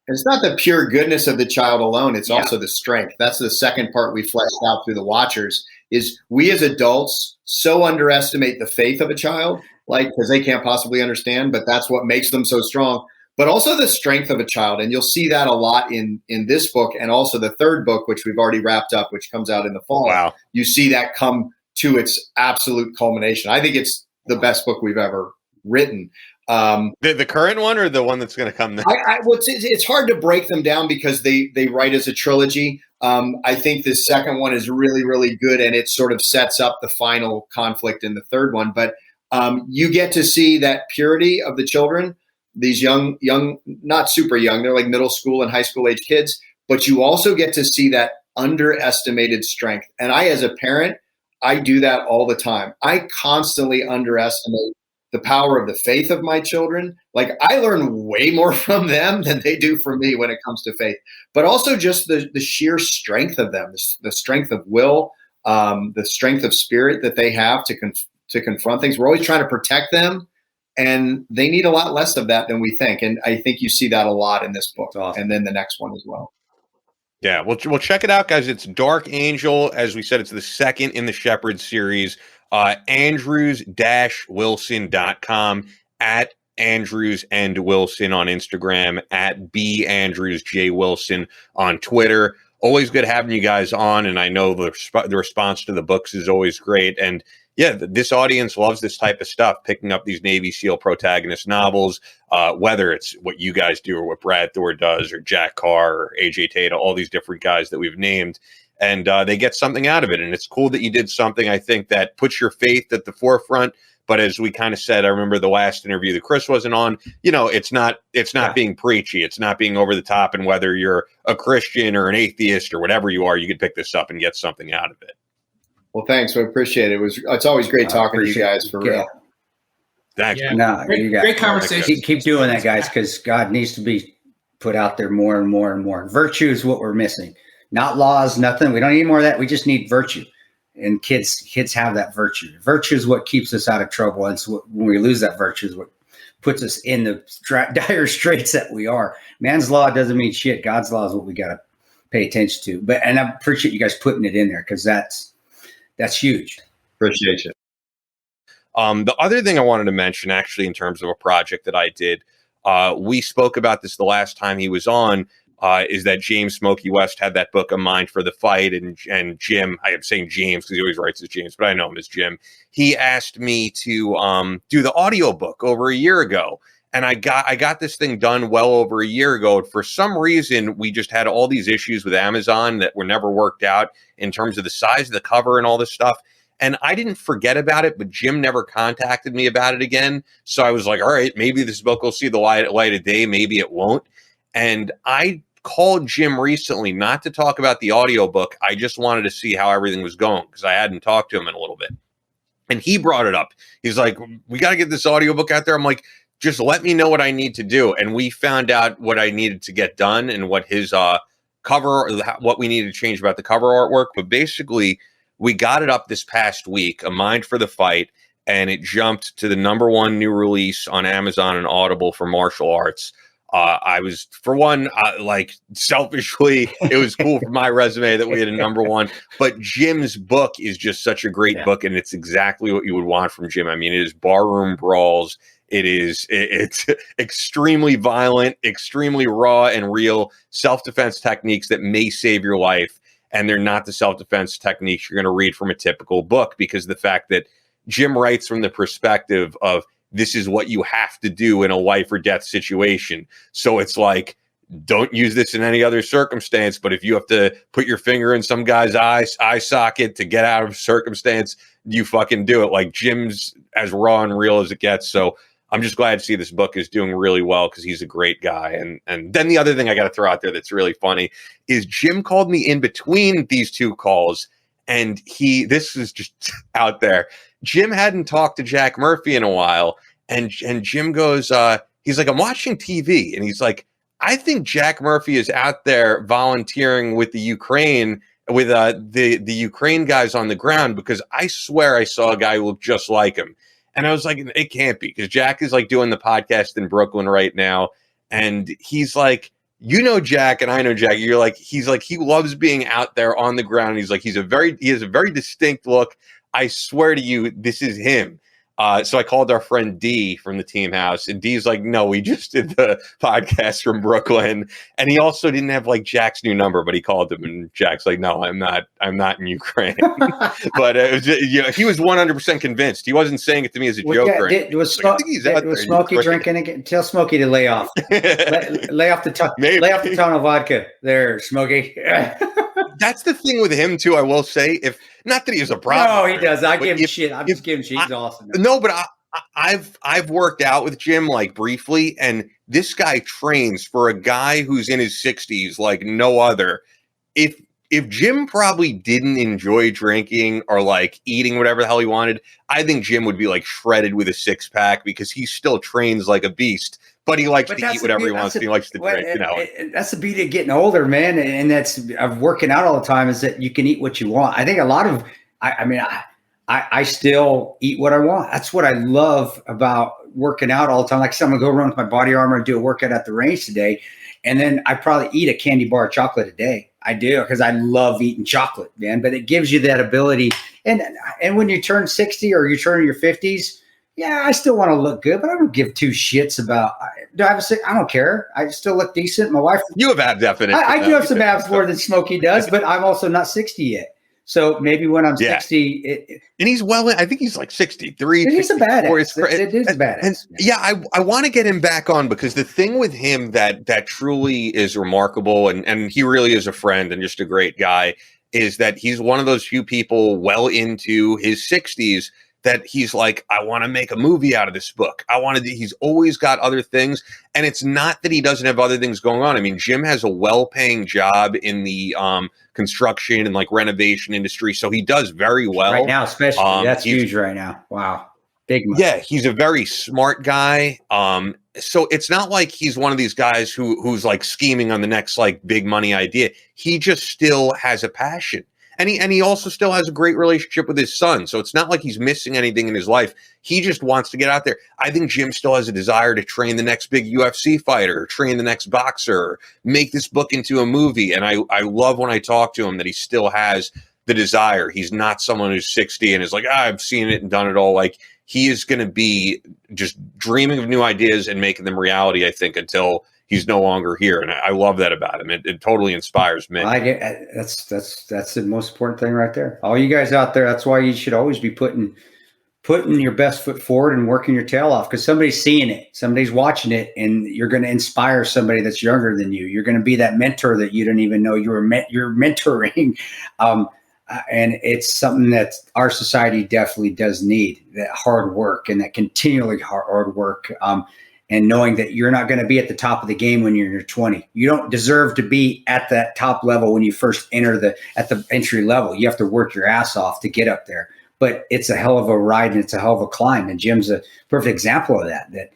It's not the pure goodness of the child alone. It's also the strength. That's the second part we fleshed out through the Watchers, is we as adults so underestimate the faith of a child, because they can't possibly understand, but that's what makes them so strong. But also the strength of a child. And you'll see that a lot in this book, and also the third book, which we've already wrapped up, which comes out in the fall. Wow. You see that come to its absolute culmination. I think it's the best book we've ever written. The current one or the one that's going to come next? It's hard to break them down because they write as a trilogy. I think the second one is really, really good, and it sort of sets up the final conflict in the third one. But you get to see that purity of the children, these young, not super young, they're like middle school and high school age kids, but you also get to see that underestimated strength. And I, as a parent, I do that all the time. I constantly underestimate the power of the faith of my children. Like, I learn way more from them than they do from me when it comes to faith, but also just the sheer strength of them, the strength of will, the strength of spirit that they have to confront things. We're always trying to protect them, and they need a lot less of that than we think. And I think you see that a lot in this book. Awesome. And then the next one as well. Yeah, well, check it out, guys. It's Dark Angel. As we said, it's the second in the Shepherd series. Andrews-Wilson.com, at Andrews and Wilson on Instagram, at @BAndrewsJWilson on Twitter. Always good having you guys on, and I know the response to the books is always great. And yeah, this audience loves this type of stuff, picking up these Navy SEAL protagonist novels, whether it's what you guys do or what Brad Thor does or Jack Carr or AJ Tata, all these different guys that we've named. And they get something out of it. And it's cool that you did something, I think, that puts your faith at the forefront. But as we kind of said, I remember the last interview that Chris wasn't on, it's not being preachy. It's not being over the top. And whether you're a Christian or an atheist or whatever you are, you can pick this up and get something out of it. Well, thanks. We appreciate it. It's always great talking to you guys, for real. Thanks. Yeah. No, great conversation. Keep doing that, guys, because God needs to be put out there more and more and more. Virtue is what we're missing. Not laws, nothing. We don't need more of that. We just need virtue. And kids have that virtue. Virtue is what keeps us out of trouble. And so when we lose that virtue is what puts us in the dire straits that we are. Man's law doesn't mean shit. God's law is what we got to pay attention to. And I appreciate you guys putting it in there, because that's huge. Appreciate you. The other thing I wanted to mention, actually, in terms of a project that I did, we spoke about this the last time he was on, is that James Smokey West had that book, A Mind for the Fight, and Jim, I am saying James because he always writes as James, but I know him as Jim. He asked me to do the audiobook over a year ago. And I got this thing done well over a year ago. For some reason, we just had all these issues with Amazon that were never worked out in terms of the size of the cover and all this stuff. And I didn't forget about it, but Jim never contacted me about it again. So I was like, all right, maybe this book will see the light of day. Maybe it won't. And I called Jim recently, not to talk about the audiobook. I just wanted to see how everything was going, because I hadn't talked to him in a little bit. And he brought it up. He's like, we got to get this audiobook out there. I'm like, just let me know what I need to do. And we found out what I needed to get done and what his cover, what we needed to change about the cover artwork. But basically, we got it up this past week, A Mind for the Fight, and it jumped to the #1 new release on Amazon and Audible for martial arts. I was, for one, like selfishly, it was cool for my resume that we had a number one. But Jim's book is just such a great book, and it's exactly what you would want from Jim. I mean, it is barroom brawls. It's extremely violent, extremely raw and real self-defense techniques that may save your life. And they're not the self-defense techniques you're going to read from a typical book, because the fact that Jim writes from the perspective of this is what you have to do in a life or death situation. So it's like, don't use this in any other circumstance. But if you have to put your finger in some guy's eye socket to get out of circumstance, you fucking do it. Like, Jim's as raw and real as it gets. So I'm just glad to see this book is doing really well, because he's a great guy. And then the other thing I got to throw out there that's really funny is Jim called me in between these two calls. And this is just out there. Jim hadn't talked to Jack Murphy in a while. And Jim goes, he's like, I'm watching TV. And he's like, I think Jack Murphy is out there volunteering with the Ukraine, with the Ukraine guys on the ground, because I swear I saw a guy who looked just like him. And I was like, it can't be, because Jack is like doing the podcast in Brooklyn right now. And he's like, you know Jack, and I know Jack. You're like, he's like, he loves being out there on the ground. He's like, he has a very distinct look. I swear to you, this is him. So I called our friend D from the team house, and D's like, no, we just did the podcast from Brooklyn. And he also didn't have like Jack's new number, but he called him, and Jack's like, no, I'm not in Ukraine. But it was, he was 100% convinced. He wasn't saying it to me as a joke. I think he's out there. Smokey drinking again? Tell Smokey to lay off. lay off the ton of vodka there, Smokey. That's the thing with him too. I will say, if not that he has a problem. No, he does. I give him shit. I'm just giving shit. He's awesome. No, but I've worked out with Jim like briefly, and this guy trains for a guy who's in his 60s like no other. If Jim probably didn't enjoy drinking or like eating whatever the hell he wanted, I think Jim would be like shredded with a 6-pack, because he still trains like a beast. But he likes to eat whatever he wants. He likes to drink, That's the beauty of getting older, man. And that's of working out all the time, is that you can eat what you want. I think a lot of, I still eat what I want. That's what I love about working out all the time. Like, I'm going to go run with my body armor and do a workout at the range today. And then I probably eat a candy bar of chocolate a day. I do, because I love eating chocolate, man. But it gives you that ability. And when you turn 60 or you turn your 50s, yeah, I still want to look good, but I don't give two shits about. Do I have I don't care. I still look decent. My wife. You have abs definition. I do have some abs more than Smokey does, but I'm also not 60 yet. So maybe when I'm 60, and he's I think he's like 63. He's a badass. It is badass. And yeah, I want to get him back on, because the thing with him that truly is remarkable, and he really is a friend and just a great guy, is that he's one of those few people well into his 60s that he's like, I want to make a movie out of this book. He's always got other things. And it's not that he doesn't have other things going on. I mean, Jim has a well-paying job in the construction and like renovation industry. So he does very well. Right now, especially. That's huge right now. Wow. Big money. Yeah, he's a very smart guy. So it's not like he's one of these guys who's like scheming on the next like big money idea. He just still has a passion. And he also still has a great relationship with his son. So it's not like he's missing anything in his life. He just wants to get out there. I think Jim still has a desire to train the next big UFC fighter, train the next boxer, make this book into a movie. And I love when I talk to him that he still has the desire. He's not someone who's 60 and is like, I've seen it and done it all. Like, he is going to be just dreaming of new ideas and making them reality, I think, until he's no longer here. And I love that about him. It totally inspires me. That's the most important thing right there. All you guys out there, that's why you should always be putting your best foot forward and working your tail off, because somebody's seeing it, somebody's watching it, and you're going to inspire somebody that's younger than you. You're going to be that mentor that you didn't even know you're mentoring. And it's something that our society definitely does need, that hard work and that continually hard work. And knowing that you're not going to be at the top of the game when you're in your 20. You don't deserve to be at that top level when you first enter at the entry level. You have to work your ass off to get up there. But it's a hell of a ride and it's a hell of a climb. And Jim's a perfect example of that.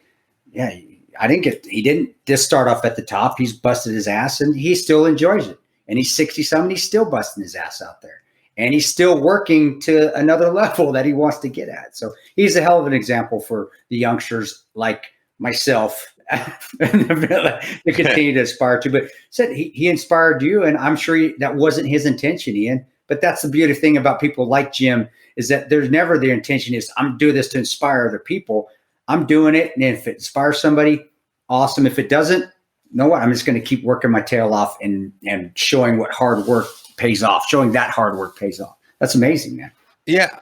He didn't just start off at the top. He's busted his ass and he still enjoys it. And he's 60-something. He's still busting his ass out there. And he's still working to another level that he wants to get at. So he's a hell of an example for the youngsters like myself to continue to aspire to. But said he inspired you, and I'm sure that wasn't his intention, Ian. But that's the beautiful thing about people like Jim is that there's never their intention is I'm doing this to inspire other people. I'm doing it, and if it inspires somebody, awesome. If it doesn't, know what? I'm just going to keep working my tail off and showing what hard work pays off. Showing that hard work pays off. That's amazing, man. Yeah.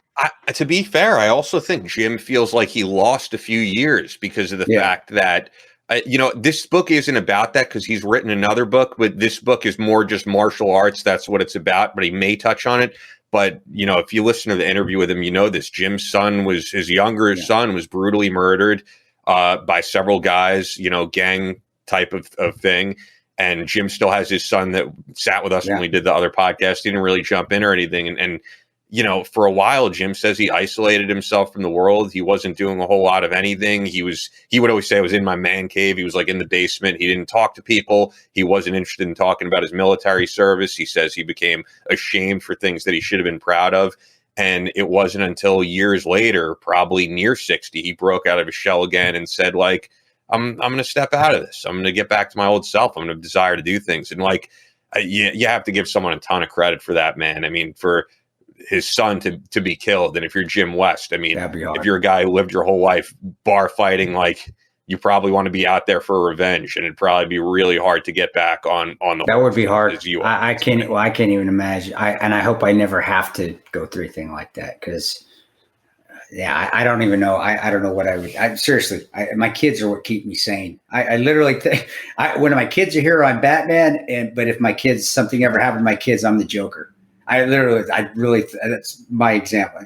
To be fair, I also think Jim feels like he lost a few years because of the fact that, this book isn't about that because he's written another book, but this book is more just martial arts. That's what it's about, but he may touch on it. But, if you listen to the interview with him, this Jim's son his younger son was brutally murdered by several guys, gang type of thing. And Jim still has his son that sat with us when we did the other podcast. He didn't really jump in or anything. And for a while, Jim says he isolated himself from the world. He wasn't doing a whole lot of anything. He would always say I was in my man cave. He was like in the basement. He didn't talk to people. He wasn't interested in talking about his military service. He says he became ashamed for things that he should have been proud of. And it wasn't until years later, probably near 60, he broke out of his shell again and said, like, I'm going to step out of this. I'm going to get back to my old self. I'm going to desire to do things. And you have to give someone a ton of credit for that, man. I mean, for his son to be killed. And if you're Jim West, I mean, if you're a guy who lived your whole life bar fighting, like you probably want to be out there for revenge, and it'd probably be really hard to get back on the. That would be hard. I can't even imagine. I hope I never have to go through anything like that because, I don't even know. I don't know what I would. Seriously, my kids are what keep me sane. I literally think when my kids are here, I'm Batman, but if something ever happened to my kids, I'm the Joker. That's my example.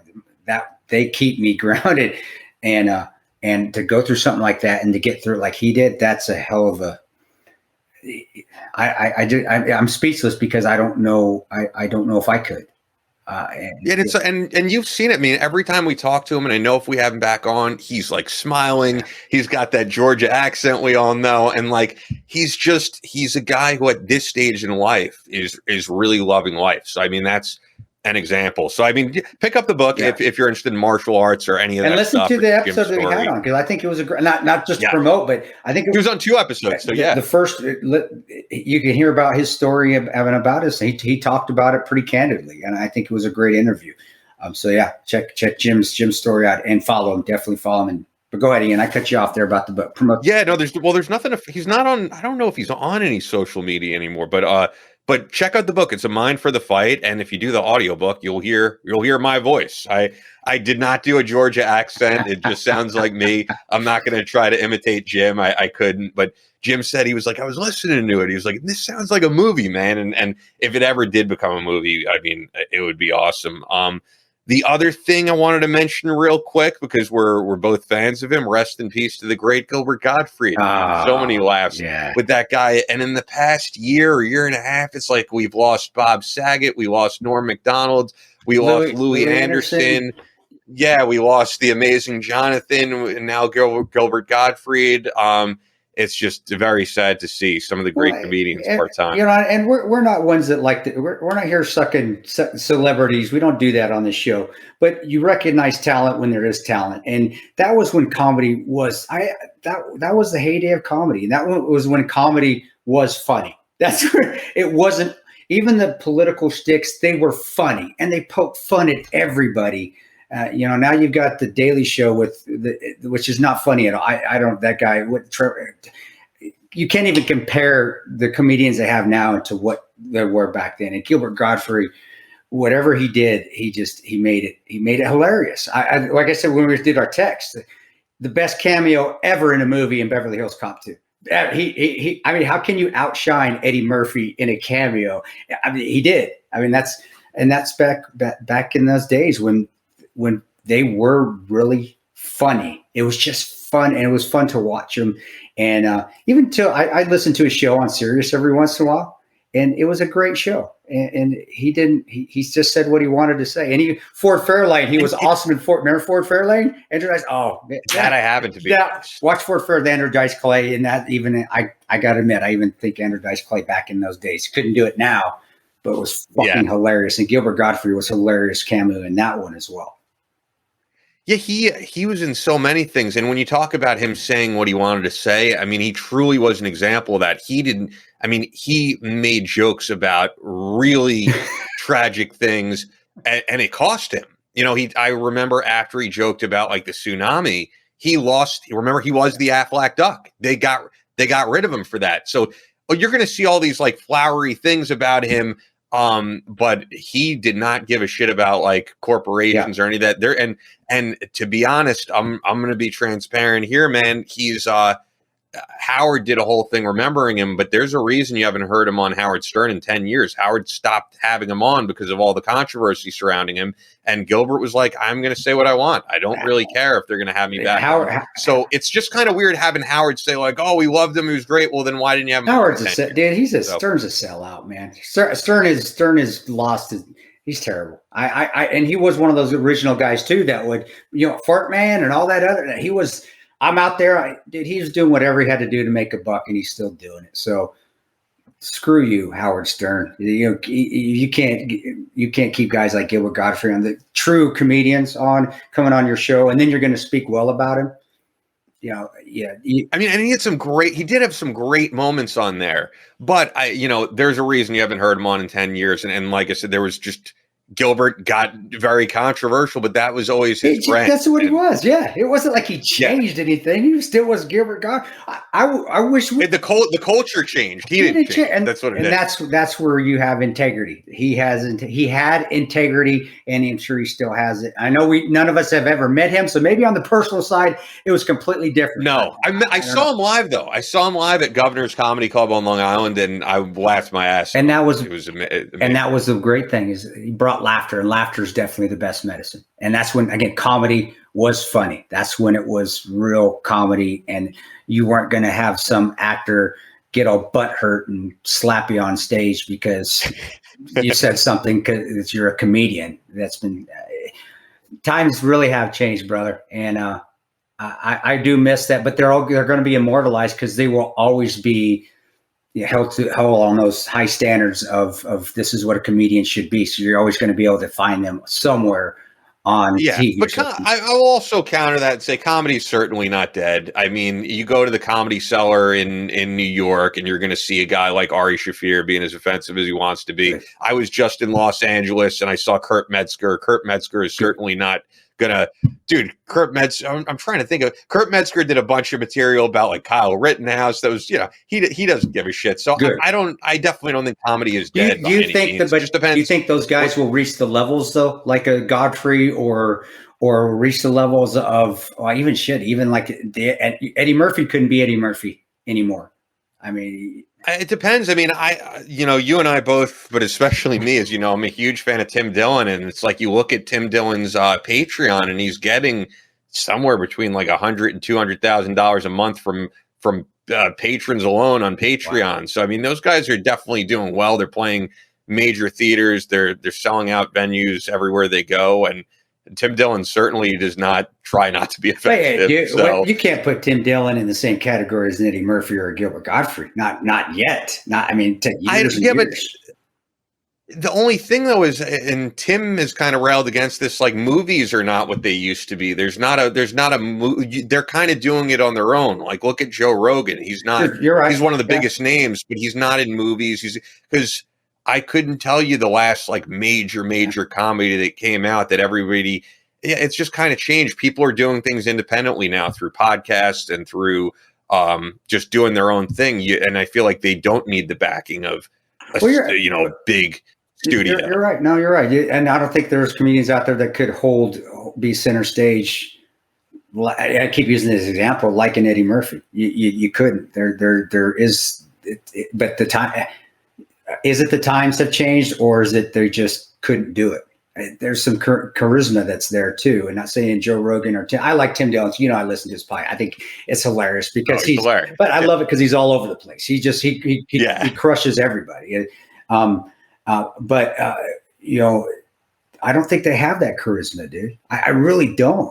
That they keep me grounded, and to go through something like that and to get through it like he did, that's a hell of a. I'm speechless because I don't know. I don't know if I could. And you've seen it. I mean, every time we talk to him, and I know if we have him back on, he's like smiling. He's got that Georgia accent we all know, and like he's a guy who at this stage in life is really loving life. So I mean, that's an example. So I mean, pick up the book if you're interested in martial arts or any of that. And listen to the episode that we had on because I think it was a great, not just to promote, but I think he was on 2 episodes. So the first you can hear about his story about us. He talked about it pretty candidly, and I think it was a great interview. Check Jim's story out and follow him. Definitely follow him. But go ahead, Ian. I cut you off there about the book. Promote. Yeah, no, there's nothing. He's not on. I don't know if he's on any social media anymore, but check out the book. It's A Mind for the Fight. And if you do the audiobook, you'll hear my voice. I did not do a Georgia accent. It just sounds like me. I'm not going to try to imitate Jim. I couldn't. But Jim said, he was like, I was listening to it. He was like, this sounds like a movie, man. And if it ever did become a movie, I mean, it would be awesome. The other thing I wanted to mention real quick, because we're both fans of him, rest in peace to the great Gilbert Gottfried. So many laughs with that guy. And in the past year and a half, it's like we've lost Bob Saget. We lost Norm Macdonald. We lost Louis Anderson. Yeah, we lost the amazing Jonathan and now Gilbert Gottfried. It's just very sad to see some of the great comedians part-time. And we're not ones that like we're not here sucking celebrities. We don't do that on this show. But you recognize talent when there is talent, and that was when comedy was. That was the heyday of comedy. And that was when comedy was funny. That's where it wasn't. Even the political shticks, they were funny, and they poked fun at everybody. Now you've got the Daily Show which is not funny at all. I don't, that guy, you can't even compare the comedians they have now to what they were back then. And Gilbert Gottfried, whatever he did, he made it hilarious. Like I said, when we did our text, the best cameo ever in a movie in Beverly Hills Cop 2. I mean, how can you outshine Eddie Murphy in a cameo? I mean, he did. I mean, that's back in those days when they were really funny. It was just fun, and it was fun to watch them. And even till I listened to a show on Sirius every once in a while, and it was a great show. And he just said what he wanted to say. And Ford Fairlane, he was awesome in Ford. Remember Ford Fairlane? Andrew Dice. Oh, that I happen to be. Yeah, watch Ford Fairlane, Andrew Dice Clay, and that even I got to admit, I even think Andrew Dice Clay back in those days couldn't do it now, but it was fucking hilarious. And Gilbert Gottfried was hilarious cameo in that one as well. Yeah, he was in so many things. And when you talk about him saying what he wanted to say, I mean, he truly was an example of that. He made jokes about really tragic things, and it cost him. I remember after he joked about like the tsunami, he lost. Remember, he was the Aflac duck. They got rid of him for that. So you're going to see all these like flowery things about him. But he did not give a shit about like corporations or any of that there. And to be honest, I'm going to be transparent here, man. He's, Howard did a whole thing remembering him, but there's a reason you haven't heard him on Howard Stern in 10 years. Howard stopped having him on because of all the controversy surrounding him. And Gilbert was like, I'm going to say what I want. I don't really care if they're going to have me back. So it's just kind of weird having Howard say like, oh, we loved him. He was great. Well, then why didn't you have him? Howard's Stern's a sellout, man. Stern is lost. He's terrible. And he was one of those original guys too that would, Fart Man and all that other. I'm out there. He was doing whatever he had to do to make a buck, and he's still doing it. So screw you, Howard Stern. You can't keep guys like Gilbert Gottfried on the true comedians coming on your show, and then you're going to speak well about him. And he did have some great moments on there, but there's a reason you haven't heard him on in 10 years. And like I said, there was just, Gilbert got very controversial, but that was always his brand. That's what he was. Yeah, it wasn't like he changed anything. He still was Gilbert God. I wish the culture changed. He didn't change. And that's what it is. That's where you have integrity. He had integrity, and I'm sure he still has it. I know none of us have ever met him, so maybe on the personal side, it was completely different. No, I saw him live though. I saw him live at Governor's Comedy Club on Long Island, and I laughed my ass off. And that was amazing. And that was the great thing, is he brought laughter, and laughter is definitely the best medicine. And that's when, again, comedy was funny. That's when it was real comedy, and you weren't going to have some actor get all butthurt and slap you on stage because you said something because you're a comedian. That's been times really have changed, brother. And I do miss that, but they're going to be immortalized because they will always be held on those high standards of this is what a comedian should be. So you're always going to be able to find them somewhere on TV. But I will also counter that and say comedy is certainly not dead. I mean, you go to the Comedy Cellar in New York, and you're going to see a guy like Ari Shaffir being as offensive as he wants to be. Right. I was just in Los Angeles, and I saw Kurt Metzger. Kurt Metzger is certainly not gonna, dude. Kurt Metzger. I'm trying to think of. Kurt Metzger did a bunch of material about like Kyle Rittenhouse. That was, he doesn't give a shit. So I definitely don't think comedy is dead. Do you think those guys will reach the levels though, like a Godfrey or reach the levels of even like Eddie Murphy couldn't be Eddie Murphy anymore. I mean, it depends. I mean, you and I both, but especially me, as you know, I'm a huge fan of Tim Dillon, and it's like you look at Tim Dillon's Patreon, and he's getting somewhere between like $100,000 and $200,000 a month from patrons alone on Patreon. Wow. So I mean, those guys are definitely doing well. They're playing major theaters. They're selling out venues everywhere they go, and Tim Dillon certainly does not try not to be offensive. You can't put Tim Dillon in the same category as Eddie Murphy or Gilbert Gottfried. Not yet. Years. But the only thing though is, and Tim has kind of railed against this, like movies are not what they used to be. There's not a movie. They're kind of doing it on their own. Like look at Joe Rogan. He's not. You're right. He's one of the biggest names, but he's not in movies. Because I couldn't tell you the last like major comedy that came out that everybody. It's just kind of changed. People are doing things independently now through podcasts and through just doing their own thing. And I feel like they don't need the backing of a big studio. You're right. No, you're right. And I don't think there's comedians out there that could be center stage. I keep using this example, like an Eddie Murphy. You couldn't. There is, but the time. Is it the times have changed, or is it they just couldn't do it? There's some charisma that's there too. And not saying Joe Rogan or Tim. I like Tim Dillon. I listen to his podcast. I think it's hilarious because he's hilarious. But I love it because he's all over the place. He crushes everybody. I don't think they have that charisma, dude. I really don't.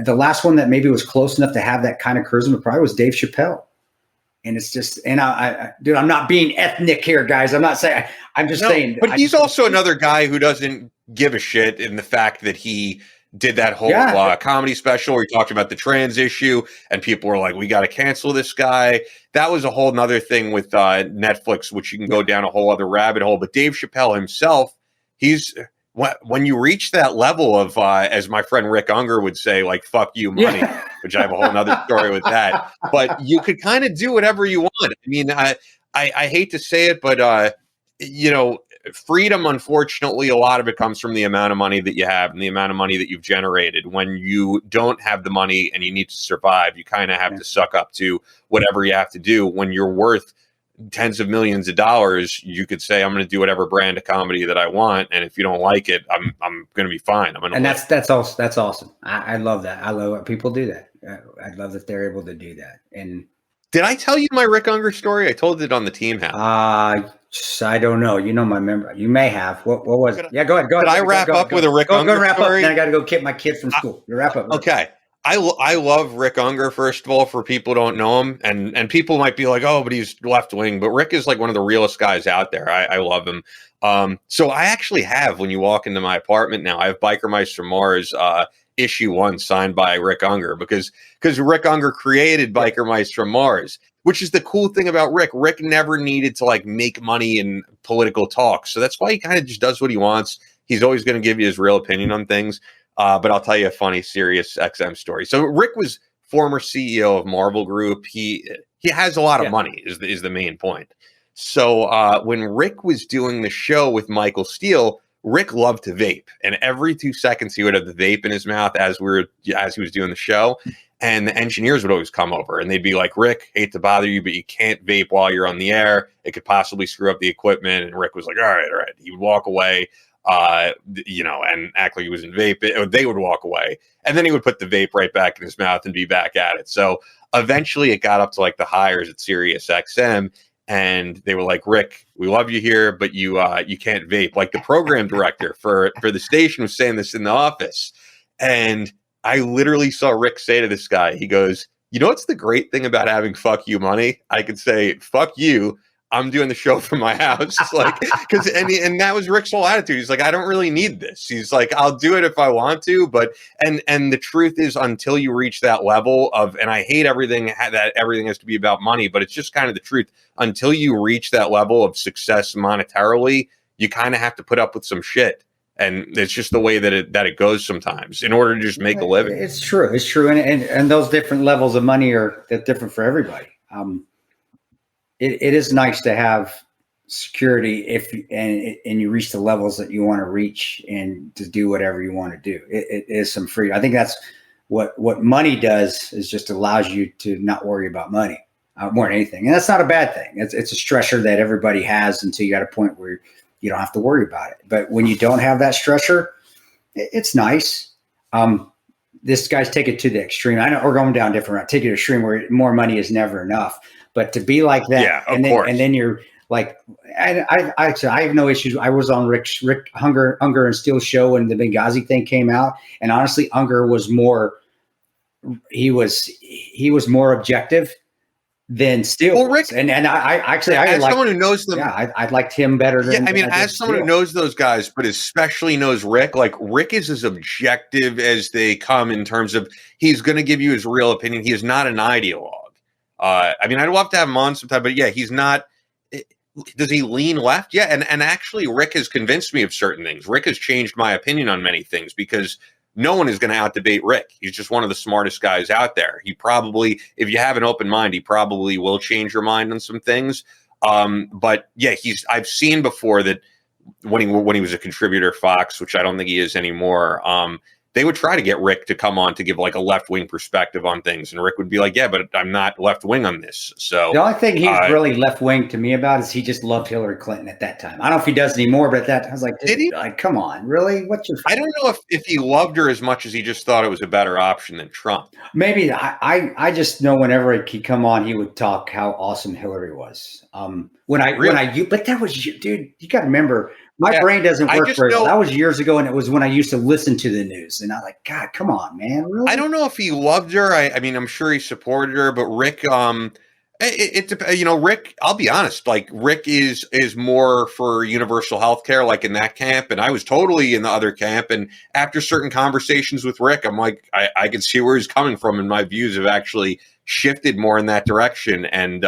The last one that maybe was close enough to have that kind of charisma probably was Dave Chappelle. And it's just, and dude, I'm not being ethnic here, guys. I'm not saying, I'm just saying. But he's also another guy who doesn't give a shit in the fact that he did that whole comedy special where he talked about the trans issue, and people were like, we got to cancel this guy. That was a whole nother thing with Netflix, which you can go down a whole other rabbit hole. But Dave Chappelle himself, when you reach that level of, as my friend Rick Unger would say, like, fuck you money, which I have a whole nother story with that. But you could kind of do whatever you want. I mean, I hate to say it, but, freedom, unfortunately, a lot of it comes from the amount of money that you have and the amount of money that you've generated. When you don't have the money and you need to survive, you kind of have to suck up to whatever you have to do. When you're worth tens of millions of dollars, you could say, I'm going to do whatever brand of comedy that I want, and if you don't like it, I'm going to be fine. That's awesome. I love that. I love when people do that. I love that they're able to do that. And did I tell you my Rick Unger story? I told it on the Team House. I don't know. You know my memory. You may have. What was it? Yeah, go ahead. Did I wrap up with a Rick Unger story? Go wrap up. Then I got to go get my kid from school. You wrap up. Okay. I love Rick Unger, first of all, for people who don't know him. And people might be like, oh, but he's left wing. But Rick is like one of the realest guys out there. I love him. So I actually have, when you walk into my apartment now, I have Biker Mice from Mars issue 1 signed by Rick Unger because Rick Unger created Biker Mice from Mars, which is the cool thing about Rick. Rick never needed to like make money in political talk. So that's why he kind of just does what he wants. He's always going to give you his real opinion on things. But I'll tell you a funny, serious XM story. So Rick was former CEO of Marvel Group. He has a lot of money is the main point. So when Rick was doing the show with Michael Steele, Rick loved to vape, and every 2 seconds he would have the vape in his mouth as he was doing the show. And the engineers would always come over and they'd be like, Rick, hate to bother you, but you can't vape while you're on the air. It could possibly screw up the equipment. And Rick was like, all right. He would walk away, and act like he was in vape. They would walk away, and then he would put the vape right back in his mouth and be back at it. So eventually it got up to like the hires at Sirius XM. And they were like, Rick, we love you here, but you can't vape. Like the program director for the station was saying this in the office. And I literally saw Rick say to this guy, he goes, you know what's the great thing about having fuck you money? I could say, fuck you, I'm doing the show from my house. Like, and that was Rick's whole attitude. He's like, I don't really need this. He's like, I'll do it if I want to, but and the truth is, until you reach that level of, and I hate everything that everything has to be about money, but it's just kind of the truth. Until you reach that level of success monetarily, you kind of have to put up with some shit. And it's just the way that it goes sometimes in order to just make a living. It's true. And those different levels of money are different for everybody. It is nice to have security and you reach the levels that you want to reach and to do whatever you want to do. It is some free. I think that's what money does, is just allows you to not worry about money more than anything. And that's not a bad thing. It's a stressor that everybody has until you got a point where you don't have to worry about it. But when you don't have that stressor, it's nice. This guy's take it to the extreme. I know we're going down different route. Take it to the extreme where more money is never enough. But to be like that, and then you're like, I have no issues. I was on Rick Unger and Steele show when the Benghazi thing came out, and honestly, Unger was more. He was more objective than Steele. Well, Rick, and I actually as someone who knows them, I liked him better than. Yeah, I mean, as someone who knows those guys, but especially knows Rick, like Rick is as objective as they come in terms of he's going to give you his real opinion. He is not an ideologue. I mean, I'd love to have him on sometime, but yeah, he's not. Does he lean left? Yeah, and actually, Rick has convinced me of certain things. Rick has changed my opinion on many things because no one is going to out-debate Rick. He's just one of the smartest guys out there. He probably, if you have an open mind, he probably will change your mind on some things. But yeah, I've seen before that when he was a contributor at Fox, which I don't think he is anymore. They would try to get Rick to come on to give like a left-wing perspective on things. And Rick would be like, yeah, but I'm not left-wing on this. So the only thing he's really left-wing to me about is he just loved Hillary Clinton at that time. I don't know if he does anymore, but at that time I was like, did he? Like, come on, really? What's your? I don't know if he loved her as much as he just thought it was a better option than Trump. Maybe I just know whenever he'd come on, he would talk how awesome Hillary was. But that was, dude, you got to remember, my brain doesn't work very well. That was years ago, and it was when I used to listen to the news. And I was like, God, come on, man. Really? I don't know if he loved her. I mean, I'm sure he supported her, but Rick, Rick, I'll be honest, like Rick is more for universal healthcare, like in that camp. And I was totally in the other camp. And after certain conversations with Rick, I'm like, I can see where he's coming from. And my views have actually shifted more in that direction. And,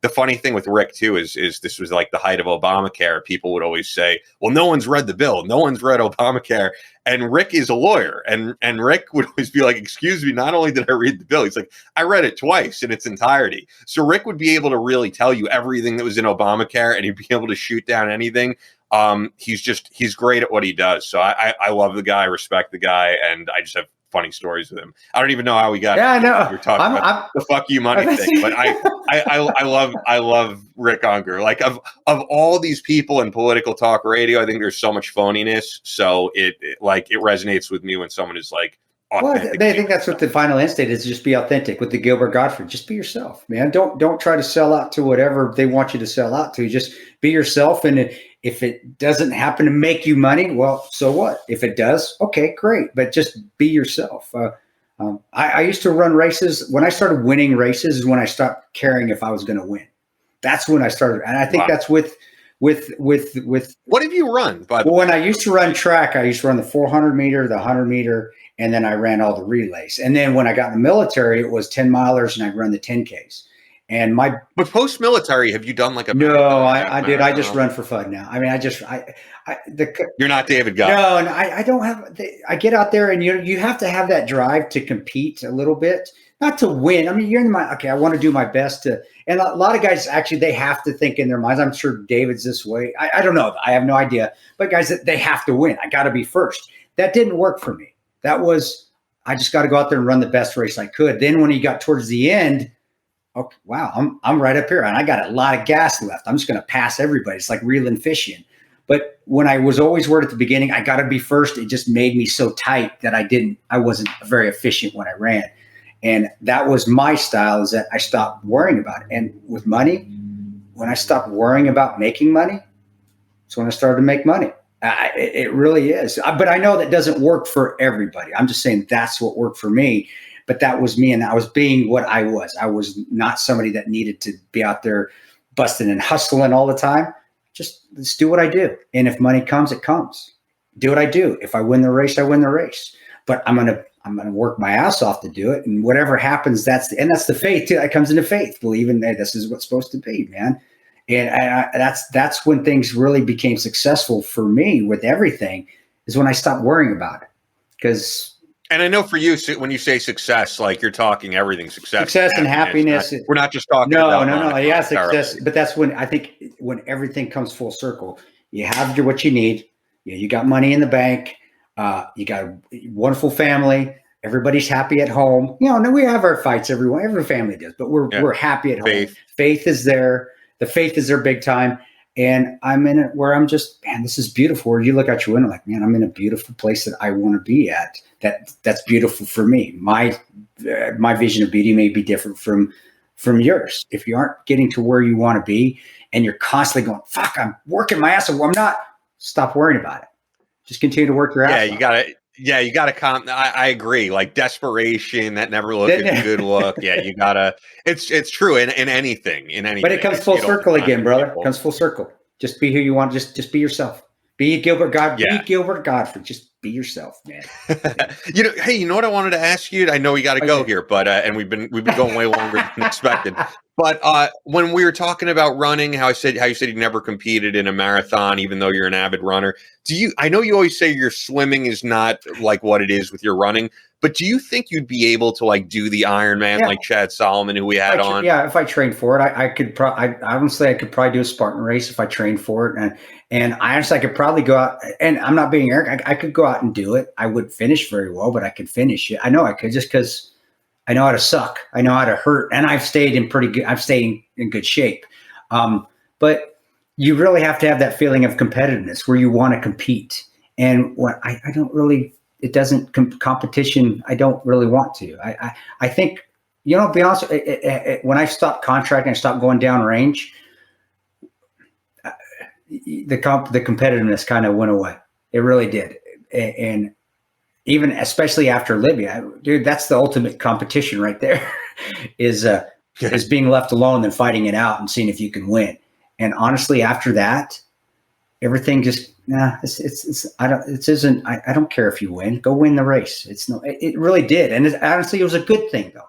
the funny thing with Rick too is this was like the height of Obamacare. People would always say, well, no one's read the bill. No one's read Obamacare. And Rick is a lawyer. And Rick would always be like, excuse me, not only did I read the bill, he's like, I read it twice in its entirety. So Rick would be able to really tell you everything that was in Obamacare, and he'd be able to shoot down anything. He's great at what he does. So I love the guy, respect the guy, and I just have funny stories with him. I don't even know how we got. Yeah, I know. We're talking about the fuck you money thing, but I love Rick Unger. Like of all these people in political talk radio, I think there's so much phoniness. So it resonates with me when someone is like, well, I think that's what the final end state is. Just be authentic. With the Gilbert Gottfried, just be yourself, man. Don't try to sell out to whatever they want you to sell out to. Just be yourself. And if it doesn't happen to make you money, well, so what? If it does, okay, great. But just be yourself. I used to run races. When I started winning races is when I stopped caring if I was going to win. That's when I started. And I think that's with what have you run? When I used to run track, I used to run the 400 meter, the 100 meter, and then I ran all the relays. And then when I got in the military, it was 10 milers and I run the 10Ks. And but post military, have you done like a? No, I did. I just run for fun now. I mean, you're not David Guy. No, and I don't have. I get out there, and you have to have that drive to compete a little bit, not to win. I mean, you're in okay. I want to do my best to. And a lot of guys actually they have to think in their minds. I'm sure David's this way. I don't know. I have no idea. But guys, they have to win. I got to be first. That didn't work for me. That was I just got to go out there and run the best race I could. Then when he got towards the end. Okay, wow, I'm right up here, and I got a lot of gas left. I'm just going to pass everybody. It's like reeling fish in. But when I was always worried at the beginning, I got to be first. It just made me so tight that I wasn't very efficient when I ran. And that was my style, is that I stopped worrying about it. And with money, when I stopped worrying about making money, it's when I started to make money. It really is. But I know that doesn't work for everybody. I'm just saying that's what worked for me. But that was me, and I was being what I was. I was not somebody that needed to be out there busting and hustling all the time. Just do what I do. And if money comes, it comes. Do what I do. If I win the race, I win the race. But I'm gonna work my ass off to do it. And whatever happens, that's the faith too. That comes into faith, believing that this is what's supposed to be, man. And that's when things really became successful for me with everything, is when I stopped worrying about it. And I know for you, when you say success, like you're talking everything success and happiness. We're not just talking. No. Yeah, success. But that's when I think when everything comes full circle, you have what you need. You got money in the bank. You got a wonderful family. Everybody's happy at home. We have our fights. Every family does, but we're happy at home. Faith is there. The faith is there big time. And I'm in it where I'm just, man, this is beautiful. Where you look out your window like, man, I'm in a beautiful place that I want to be at. That's beautiful for me. My vision of beauty may be different from yours. If you aren't getting to where you want to be and you're constantly going, fuck, I'm working my ass off. Well, I'm not. Stop worrying about it. Just continue to work your ass off. You gotta I agree. Like desperation, that never looked a good look. Yeah, you gotta. It's true in anything. But it comes full circle again, brother. It comes full circle. Just be who you want. Just be yourself. Be Gilbert Gottfried. Be Gilbert Gottfried. Just be yourself, man. Hey, you know what I wanted to ask you? I know we got to go here, but and we've been going way longer than expected. But when we were talking about running, how you said you never competed in a marathon, even though you're an avid runner. I know you always say your swimming is not like what it is with your running, but do you think you'd be able to like do the Ironman like Chad Solomon, who we had on? Yeah, if I trained for it, I could. Honestly, I could probably do a Spartan race if I trained for it, and honestly, I could probably go out. And I'm not being arrogant. I could go out and do it. I would finish very well, but I could finish it. I know I could, just because I know how to suck. I know how to hurt, and I've stayed in good shape. But you really have to have that feeling of competitiveness where you want to compete. And what I don't really, it doesn't competition. I don't really want to. I think, to be honest, when I stopped contracting, I stopped going down range. The competitiveness kind of went away. It really did. And even especially after Libya, dude, that's the ultimate competition right there. Is is being left alone than fighting it out and seeing if you can win. And honestly, after that, everything just, I don't care if you win, go win the race. It really did. And honestly, it was a good thing though.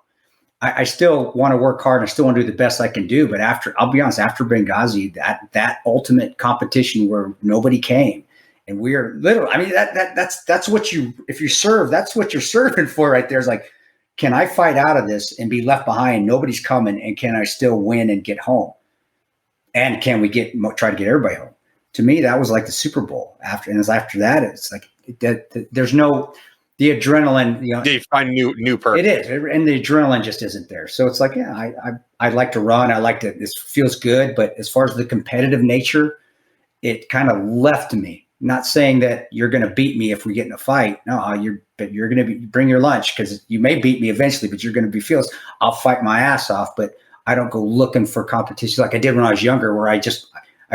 I still want to work hard and I still want to do the best I can do. But I'll be honest, after Benghazi, that ultimate competition where nobody came, and we are literally, I mean, that's what if you serve, that's what you're serving for right there. It's like, can I fight out of this and be left behind? Nobody's coming. And can I still win and get home? And can we try to get everybody home? To me, that was like the Super Bowl. After that, it's like there's no, the adrenaline, you know, you find new purpose. It is, and the adrenaline just isn't there. So it's like, yeah, I like to run. I like to. This feels good, but as far as the competitive nature, it kind of left me. Not saying that you're going to beat me if we get in a fight. No, but you're going to bring your lunch because you may beat me eventually, but you're going to be fearless. I'll fight my ass off, but I don't go looking for competition like I did when I was younger, where I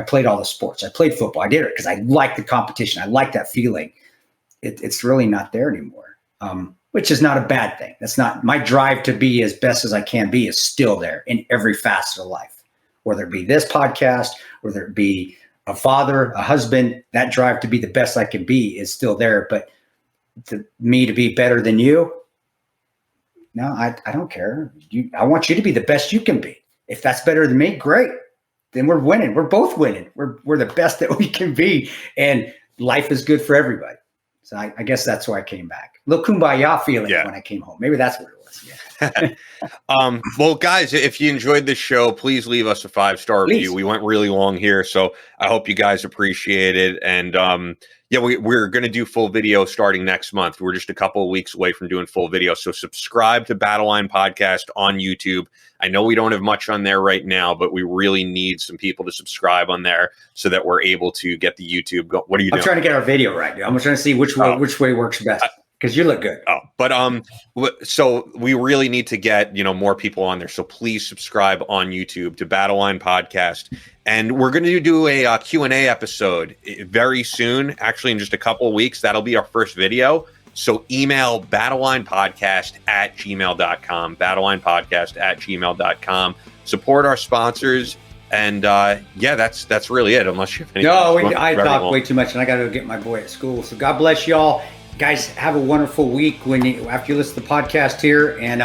played all the sports. I played football. I did it because I like the competition. I like that feeling. It's really not there anymore, which is not a bad thing. That's not my drive to be as best as I can be is still there in every facet of life, whether it be this podcast, whether it be a father, a husband, that drive to be the best I can be is still there. But me to be better than you, no, I don't care. I want you to be the best you can be. If that's better than me, great. Then we're winning. We're both winning. We're the best that we can be. And life is good for everybody. So I guess that's why I came back. Little kumbaya feeling when I came home. Maybe that's what it was. Yeah. Well, guys, if you enjoyed this show, please leave us a 5-star review. We went really long here, so I hope you guys appreciate it. And we're going to do full video starting next month. We're just a couple of weeks away from doing full video. So subscribe to Battleline Podcast on YouTube. I know we don't have much on there right now, but we really need some people to subscribe on there so that we're able to get the YouTube go. What are you doing? I'm trying to get our video right now. I'm trying to see which way works best. Because you look good. So we really need to get, more people on there. So please subscribe on YouTube to Battleline Podcast. And we're going to do a Q&A episode very soon, actually in just a couple of weeks. That'll be our first video. So email battlelinepodcast@gmail.com, battlelinepodcast@gmail.com. Support our sponsors. And that's really it, unless you have anything. No, I talk way too much and I got to go get my boy at school. So God bless y'all. Guys, have a wonderful week after you listen to the podcast here. And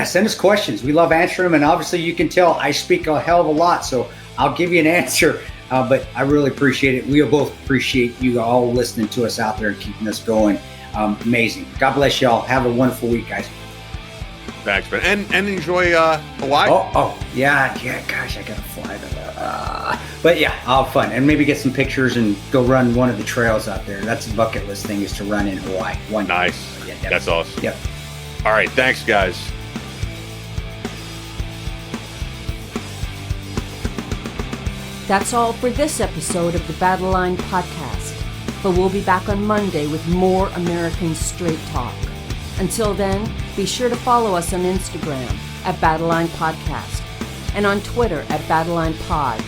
send us questions. We love answering them. And obviously you can tell I speak a hell of a lot. So I'll give you an answer. But I really appreciate it. We both appreciate you all listening to us out there and keeping us going. Amazing. God bless y'all. Have a wonderful week, guys. Thanks, man. And enjoy Hawaii. Yeah. Gosh, I got to fly to but yeah, I'll have fun and maybe get some pictures and go run one of the trails out there. That's a bucket list thing, is to run in Hawaii. Nice. Yeah, that's awesome. Yep. All right. Thanks, guys. That's all for this episode of the Battleline Podcast. But we'll be back on Monday with more American Straight Talk. Until then, be sure to follow us on Instagram at Battleline Podcast and on Twitter at Battleline Pod.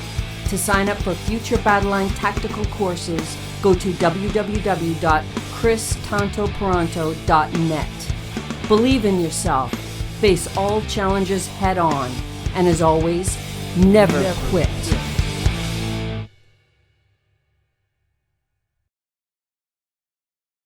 To sign up for future Battleline tactical courses, go to www.christantoparanto.net. Believe in yourself, face all challenges head on, and as always, never quit.